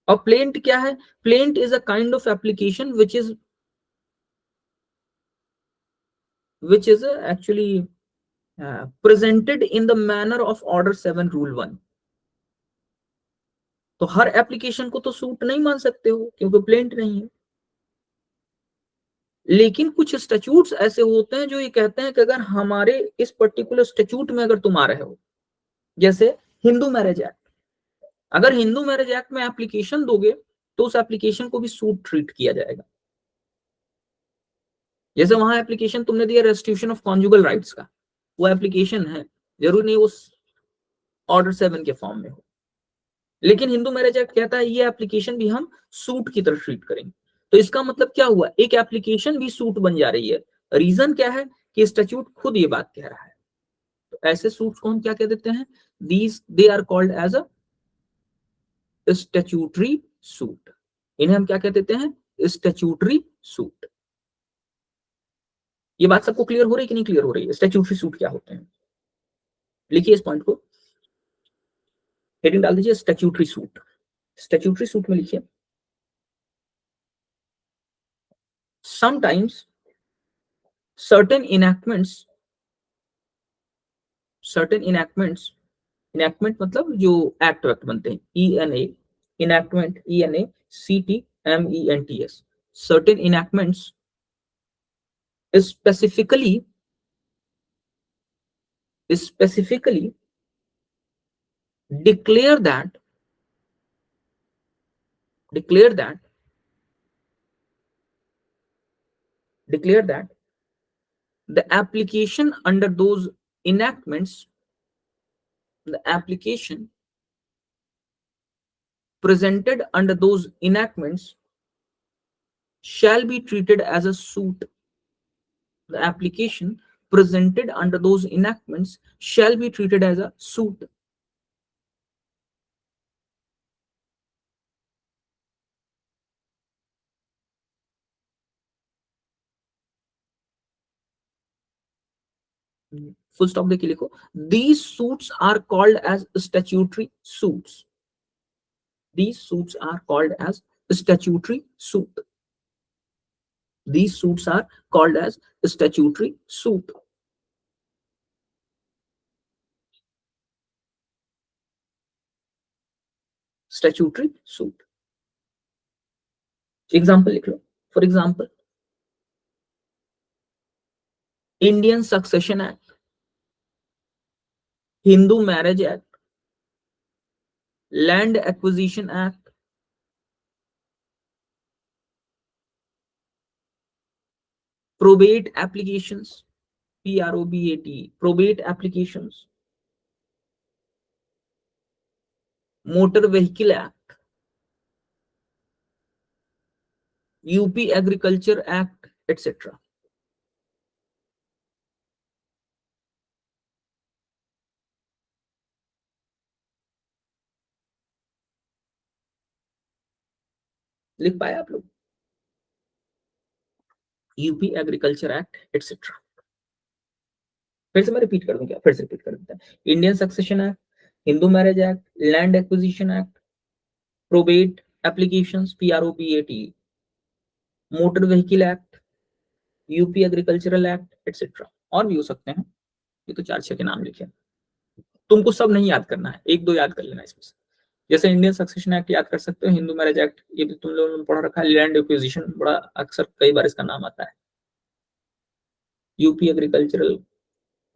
और प्लेंट क्या है? Plaint is a kind of application which is actually presented in the manner of order 7 rule 1। तो हर एप्लीकेशन को तो सूट नहीं मान सकते हो क्योंकि प्लेंट नहीं है। लेकिन कुछ स्टैट्यूट्स ऐसे होते हैं जो ये कहते हैं कि अगर हमारे इस पर्टिकुलर स्टैट्यूट में अगर तुम आ रहे हो, जैसे हिंदू मैरिज एक्ट, अगर हिंदू मैरिज एक्ट में एप्लीकेशन दोगे तो उस एप्लीकेशन को भी सूट ट्रीट किया जाएगा। जैसे वहां एप्लीकेशन तुमने दिया रेस्टिट्यूशन ऑफ कॉन्जुगल राइट्स का, वो एप्लीकेशन है, जरूरी नहीं वो ऑर्डर 7 के फॉर्म में हो। लेकिन हिंदू मैरिज एक्ट कहता है ये एप्लीकेशन भी हम सूट की तरह ट्रीट करेंगे। तो इसका मतलब क्या हुआ? एक एप्लीकेशन भी सूट बन जा रही है। रीजन क्या है? कि स्टैट्यूट खुद ये बात कह रहा है। तो ऐसे सूट्स को हम क्या कह देते हैं? These they are called as a statutory suit. इन्हें हम क्या कह देते हैं? Statutory suit. ये बात सबको क्लियर हो रही है कि नहीं क्लियर हो रही है? स्टैट्यूटरी सूट क्या होते हैं? लिखिए इस पॉइंट को, हेडिंग डाल दीजिए स्टैट्यूटरी सूट। स्टैट्यूटरी सूट में लिखिए, sometimes certain enactments, certain enactments, enactment मतलब जो एक्ट वैक्ट बनते हैं, E N A, enactment, E N A C T M E N T S, certain enactments specifically specifically declare that declare that declare that the application under those enactments, the application presented under those enactments shall be treated as a suit. The application presented under those enactments shall be treated as a suit. Full stop देके लिखो, these suits are called as statutory suits. These suits are called as statutory suit. These suits are called as statutory suit. Statutory suit. Example लिख लो। For example, Indian succession act, Hindu marriage act, land acquisition act, probate applications, PROBAT, probate applications, motor vehicle act, UP agriculture act, etcetera. लिख पाए आप लोग? UP agriculture act etcetera. फिर से मैं repeat कर दूं क्या? फिर से रिपीट कर देता है। Indian succession act, Hindu marriage act, land acquisition act, probate applications, PROBAT, motor vehicle act, UP agricultural act etcetera. और भी हो सकते हैं, ये तो 4-6 के नाम लिखे। तुमको सब नहीं याद करना है, एक दो याद कर लेना इसमें से। जैसे इंडियन सक्सेशन एक्ट याद कर सकते हो, हिंदू मैरिज एक्ट ये भी तुम लोगों ने पढ़ा रखा है, लैंड एक्विजिशन बड़ा अक्सर कई बार इसका नाम आता है, यूपी एग्रीकल्चरल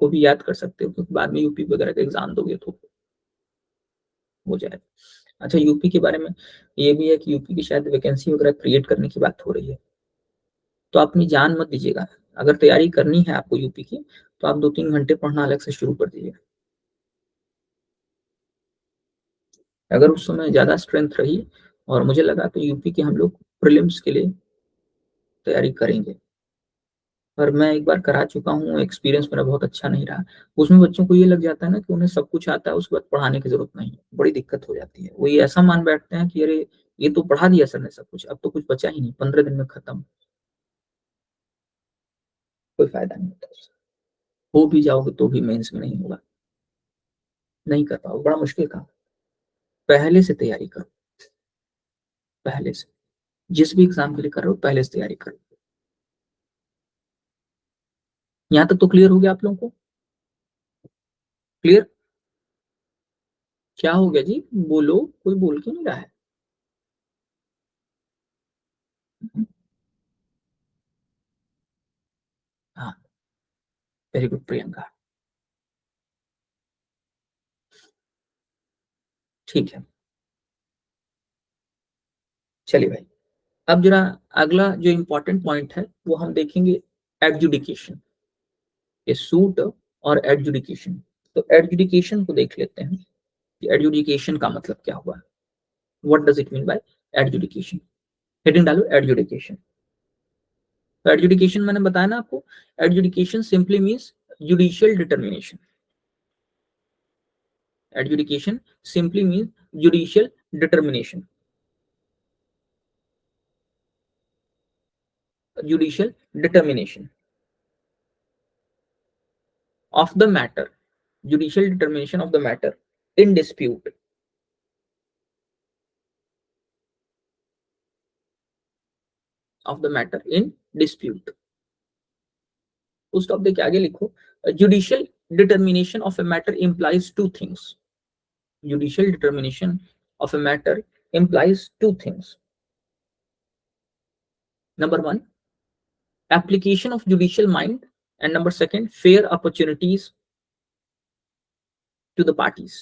को भी याद कर सकते हो क्योंकि बाद में यूपी वगैरह का एग्जाम दोगे तो हो जाएगा। अच्छा, यूपी के बारे में ये भी है कि यूपी की शायद वैकेंसी वगैरह क्रिएट करने की बात हो रही है, तो अपनी जान मत दीजिएगा। अगर तैयारी करनी है आपको यूपी की, तो आप 2-3 घंटे पढ़ना अलग से शुरू कर दीजिए। अगर उस समय ज्यादा स्ट्रेंथ रही और मुझे लगा तो यूपी के हम लोग प्रीलिम्स के लिए तैयारी करेंगे। पर मैं एक बार करा चुका हूँ, एक्सपीरियंस मेरा बहुत अच्छा नहीं रहा। उसमें बच्चों को ये लग जाता है ना कि उन्हें सब कुछ आता है, उसके बाद पढ़ाने की जरूरत नहीं है, बड़ी दिक्कत हो जाती है। वो ये ऐसा मान बैठते हैं कि अरे ये तो पढ़ा दिया सर ने सब कुछ, अब तो कुछ बचा ही नहीं, 15 दिन में खत्म। कोई फायदा नहीं होता उससे। हो भी जाओगे तो भी मेंस में नहीं होगा, नहीं कर पाओगे, बड़ा मुश्किल काम। पहले से तैयारी करो, पहले से, जिस भी एग्जाम के लिए कर रहे हो पहले से तैयारी करो। यहाँ तक तो क्लियर हो गया आप लोगों को? क्लियर? क्या हो गया जी? बोलो, कोई बोल क्यों नहीं रहा है? हाँ, वेरी गुड प्रियंका। ठीक है, चलिए भाई। अब जरा अगला जो इंपॉर्टेंट पॉइंट है वो हम देखेंगे, एडजुडिकेशन। ये सूट और एडजुडिकेशन, तो एडजुडिकेशन को देख लेते हैं कि एडजुडिकेशन का मतलब क्या हुआ, what does it mean bye adjudication. Heading डालो एडजुडिकेशन। तो एडजुडिकेशन मैंने बताया ना आपको, adjudication simply means judicial determination. Adjudication simply means judicial determination, judicial determination of the matter, judicial determination of the matter in dispute, of the matter in dispute। उस topic के आगे लिखो, judicial determination of a matter implies two things, judicial determination of a matter implies two things। Number one, application of judicial mind, and number second, fair opportunities to the parties,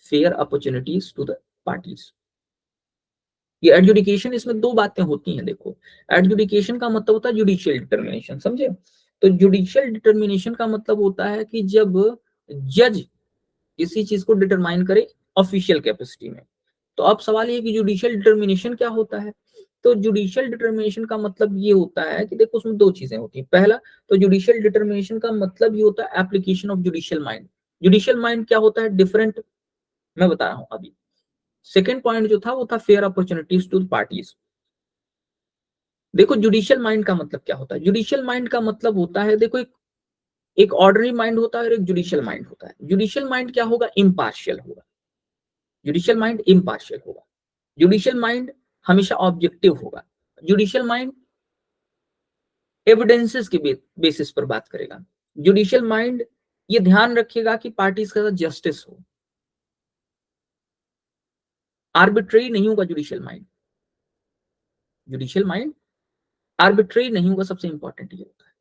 fair opportunities to the parties। ये adjudication, इसमें दो बातें होती हैं। देखो, adjudication का मतलब होता है जुडिशियल डिटर्मिनेशन, समझे? तो जुडिशियल डिटर्मिनेशन का मतलब होता है कि जब जज किसी चीज को डिटरमाइन करे ऑफिशियल कैपेसिटी में। तो अब सवाल ये कि जुडिशियल डिटर्मिनेशन क्या होता है? तो जुडिशियल डिटर्मिनेशन का मतलब ये होता है कि देखो उसमें दो चीजें होती हैं। पहला, तो जुडिशियल डिटर्मिनेशन का मतलब ये होता है application of judicial mind. Judicial mind क्या होता है? डिफरेंट, मैं बता रहा हूं अभी। सेकेंड पॉइंट जो था वो था फेयर अपॉर्चुनिटीज टू पार्टीज। देखो जुडिशियल माइंड का मतलब क्या होता है? जुडिशियल माइंड का मतलब होता है, देखो एक ऑर्डनरी माइंड होता है और एक जुडिशियल माइंड होता है। जुडिशियल माइंड क्या होगा? इम्पार्शियल होगा। जुडिशियल माइंड इम्पार्शियल होगा। जुडिशियल माइंड हमेशा ऑब्जेक्टिव होगा। जुडिशियल माइंड एविडेंसेस के बेसिस पर बात करेगा। जुडिशियल माइंड ये ध्यान रखेगा कि पार्टीज का जस्टिस हो। आर्बिट्रेरी नहीं होगा judicial mind, judicial mind arbitrary नहीं होगा, सबसे इंपॉर्टेंट ये होता है।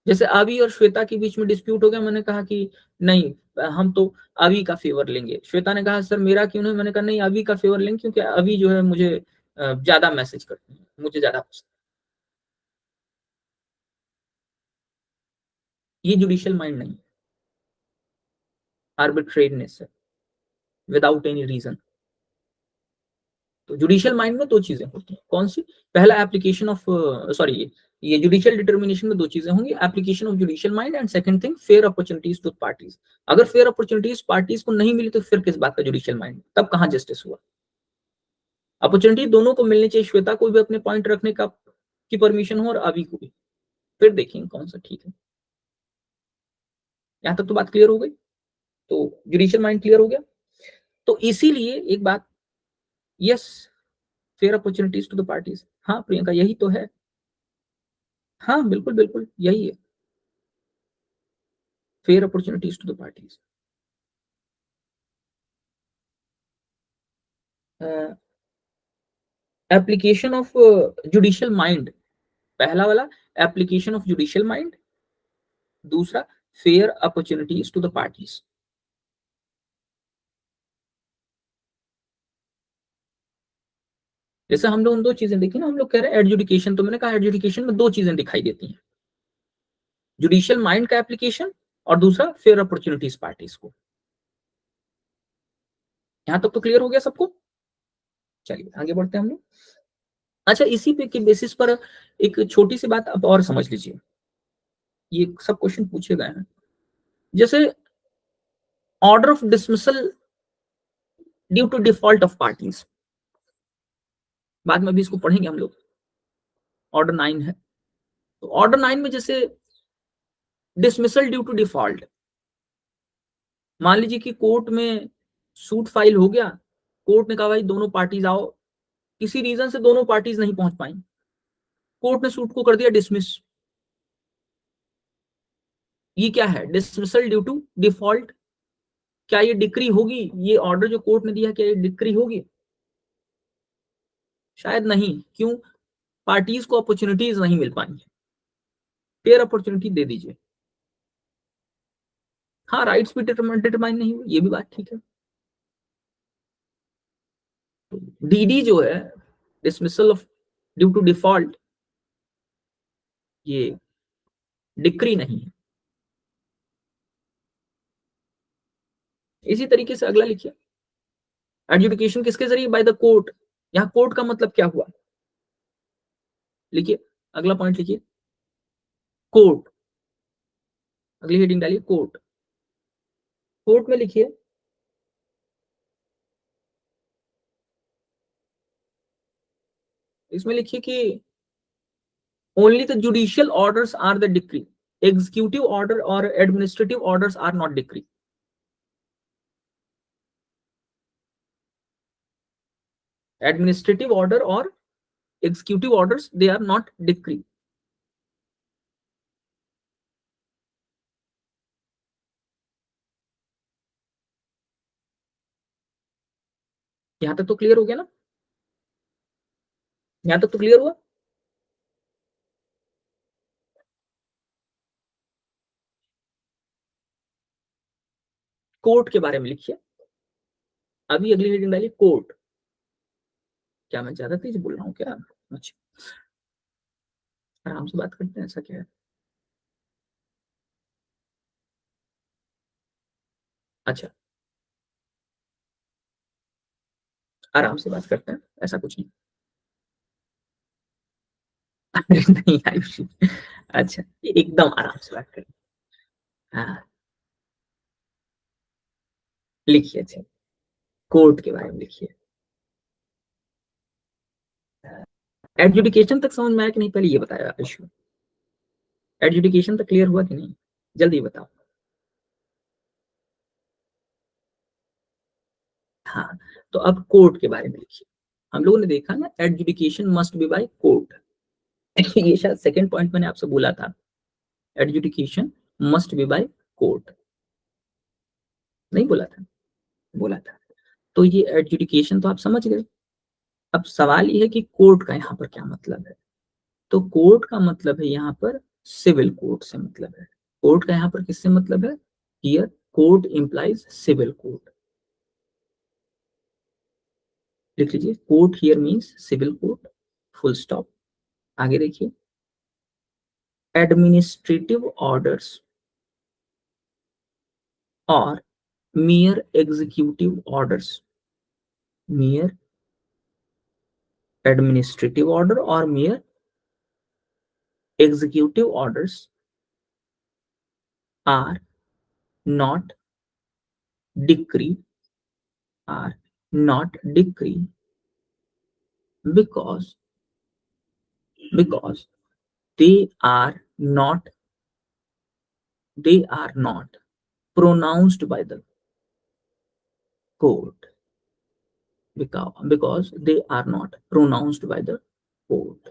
जैसे अभी और श्वेता के बीच में डिस्प्यूट हो गया, मैंने कहा कि नहीं हम तो अभी का फेवर लेंगे, श्वेता ने कहा सर मेरा क्यों नहीं, मैंने कहा नहीं अभी का फेवर लेंगे क्योंकि अभी जो है मुझे ज्यादा मैसेज करते हैं, मुझे ज्यादा पसंद। ये जुडिशियल माइंड नहीं, आर्बिट्रेरीनेस है, विदाउट एनी रीजन। तो जुडिशियल माइंड में दो चीजें होती हैं, कौन सी, पहला एप्लीकेशन ऑफ सॉरी ये जुडिशियल डिटर्मिनेशन में दो चीजें होंगी, application of judicial mind and second thing fair opportunities to parties. अगर फेयर अपॉर्चुनिटीज पार्टीज को नहीं मिली तो फिर किस बात का जुडिशियल माइंड, तब कहां जस्टिस हुआ। अपॉर्चुनिटी दोनों को मिलनी चाहिए, श्वेता को भी अपने पॉइंट रखने का की परमिशन हो और अभी को भी, फिर देखेंगे कौन सा ठीक है। यहां तक तो बात क्लियर हो गई, तो जुडिशियल माइंड क्लियर हो गया। तो इसीलिए एक बात, yes fair opportunities to the parties, हाँ प्रियंका यही तो है, हाँ बिल्कुल बिल्कुल यही है, fair opportunities to the parties. Application of judicial mind, पहला वाला एप्लीकेशन ऑफ जुडिशियल माइंड, दूसरा fair opportunities to the parties. जैसे हम लोग दो चीजें देखी ना, हम लोग कह रहे हैं एडजुडिकेशन, तो मैंने कहा एडजुडिकेशन में दो चीजें दिखाई देती हैं, जुडिशियल माइंड का एप्लीकेशन और दूसरा फेयर अपॉर्चुनिटीज पार्टीज को। यहां तक तो क्लियर हो गया सबको, चलिए आगे बढ़ते हैं हम लोग। अच्छा इसी पे के बेसिस पर एक छोटी सी बात अब और समझ लीजिए, ये सब क्वेश्चन पूछे गए हैं। जैसे order of dismissal due to default of parties, बाद में भी इसको पढ़ेंगे हम लोग, ऑर्डर 9 है। तो ऑर्डर 9 में जैसे डिसमिसल ड्यू टू डिफॉल्ट, मान लीजिए कि कोर्ट में सूट फाइल हो गया, कोर्ट ने कहा भाई दोनों पार्टीज आओ, किसी रीजन से दोनों पार्टीज नहीं पहुंच पाई, कोर्ट ने सूट को कर दिया डिसमिस, ये क्या है, डिसमिसल ड्यू टू डिफॉल्ट। क्या ये डिक्री होगी, ये ऑर्डर जो कोर्ट ने दिया क्या ये डिक्री होगी, शायद नहीं, क्यों, पार्टीज को अपॉर्चुनिटीज नहीं मिल पाई, फेयर अपॉर्चुनिटी दे दीजिए। हाँ राइट्स भी डिटरमाइन नहीं हुए, ये भी बात ठीक है। डीडी जो है dismissal of due to default, ये डिक्री नहीं है। इसी तरीके से अगला लिखिए, एडजुडिकेशन किसके जरिए, बाय द कोर्ट। यहाँ कोर्ट का मतलब क्या हुआ, लिखिए अगला पॉइंट लिखिए, कोर्ट, अगली हेडिंग डालिए कोर्ट, कोर्ट में लिखिए इसमें लिखिए कि only the judicial orders are the decree, executive order और administrative orders are not decree. Administrative order और executive orders they are not decree. यहां तक तो क्लियर हो गया ना, यहां तक तो क्लियर हुआ। कोर्ट के बारे में लिखिए, अभी अगली हेडिंग डालिए कोर्ट। क्या मैं ज्यादा तेज बोल रहा हूँ क्या, अच्छा आराम से बात करते हैं, ऐसा क्या है, अच्छा आराम से बात करते हैं, ऐसा कुछ नहीं। अरे नहीं आयुषी, अच्छा एकदम आराम से बात करें, हाँ लिखिए, अच्छा कोर्ट के बारे में लिखिए। एडजुडिकेशन तक समझ में आया कि नहीं, पहले ये बताया आयुषी, एडजुडिकेशन तक क्लियर हुआ कि नहीं, जल्दी बताओ। हाँ तो अब कोर्ट के बारे में लिखिए, हम लोगों ने देखा ना adjudication must be by court, ये शायद सेकंड पॉइंट मैंने आपसे बोला था, adjudication must be by court, नहीं बोला था, बोला था। तो ये एडजुडिकेशन तो आप समझ गए। अब सवाल ये है कि कोर्ट का यहाँ पर क्या मतलब है। तो कोर्ट का मतलब है यहाँ पर सिविल कोर्ट से मतलब है। कोर्ट का यहाँ पर किससे मतलब है? Here court implies civil court. लिख लीजिए, court here means civil court, full stop. आगे देखिए, एडमिनिस्ट्रेटिव ऑर्डर्स और mere executive orders, mere administrative order or mere executive orders are not decree, are not decree because because not they are not pronounced by the court, because they are not pronounced by the court।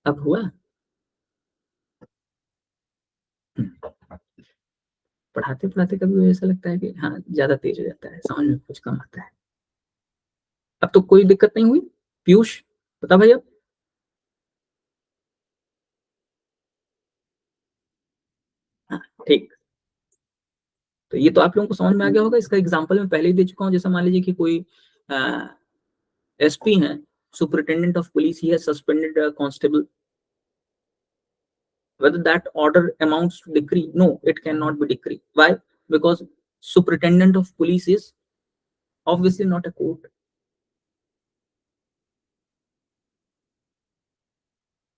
अब हुआ? पढ़ाते पढ़ाते कभी ऐसा लगता है कि हाँ ज्यादा तेज हो जाता है, समझ में कुछ कम आता है। अब तो कोई दिक्कत नहीं हुई? पीयूष बता भाई। अब हाँ, ठीक। तो ये तो आप लोगों को समझ में आ गया होगा। इसका एग्जांपल मैं पहले ही दे चुका हूँ। जैसा मान लीजिए कि कोई एसपी है, superintendent of police, he has suspended constable, whether that order amounts to decree? No, it cannot be decree. Why? Because superintendent of police is obviously not a court।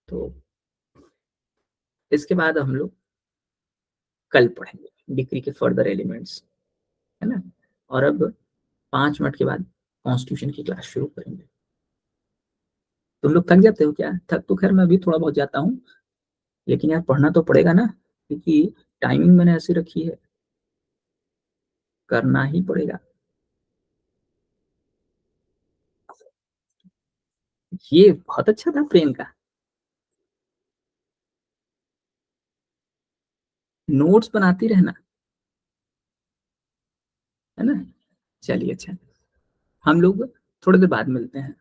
तो इसके बाद हम लोग कल पढ़ेंगे डिक्री के फर्दर एलिमेंट्स, है ना। और अब 5 मिनट के बाद कॉन्स्टिट्यूशन की क्लास शुरू करेंगे। तुम लोग थक जाते हो क्या? थक तो खैर मैं भी थोड़ा बहुत जाता हूँ, लेकिन यार पढ़ना तो पड़ेगा ना, क्योंकि टाइमिंग मैंने ऐसी रखी है, करना ही पड़ेगा। ये बहुत अच्छा था प्रेम का। नोट्स बनाती रहना, है ना। चलिए अच्छा, हम लोग थोड़ी देर बाद मिलते हैं।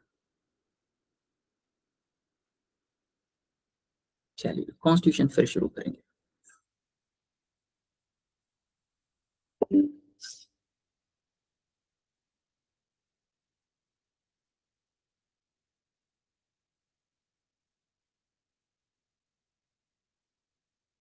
चलिए कॉन्स्टिट्यूशन फिर शुरू करेंगे।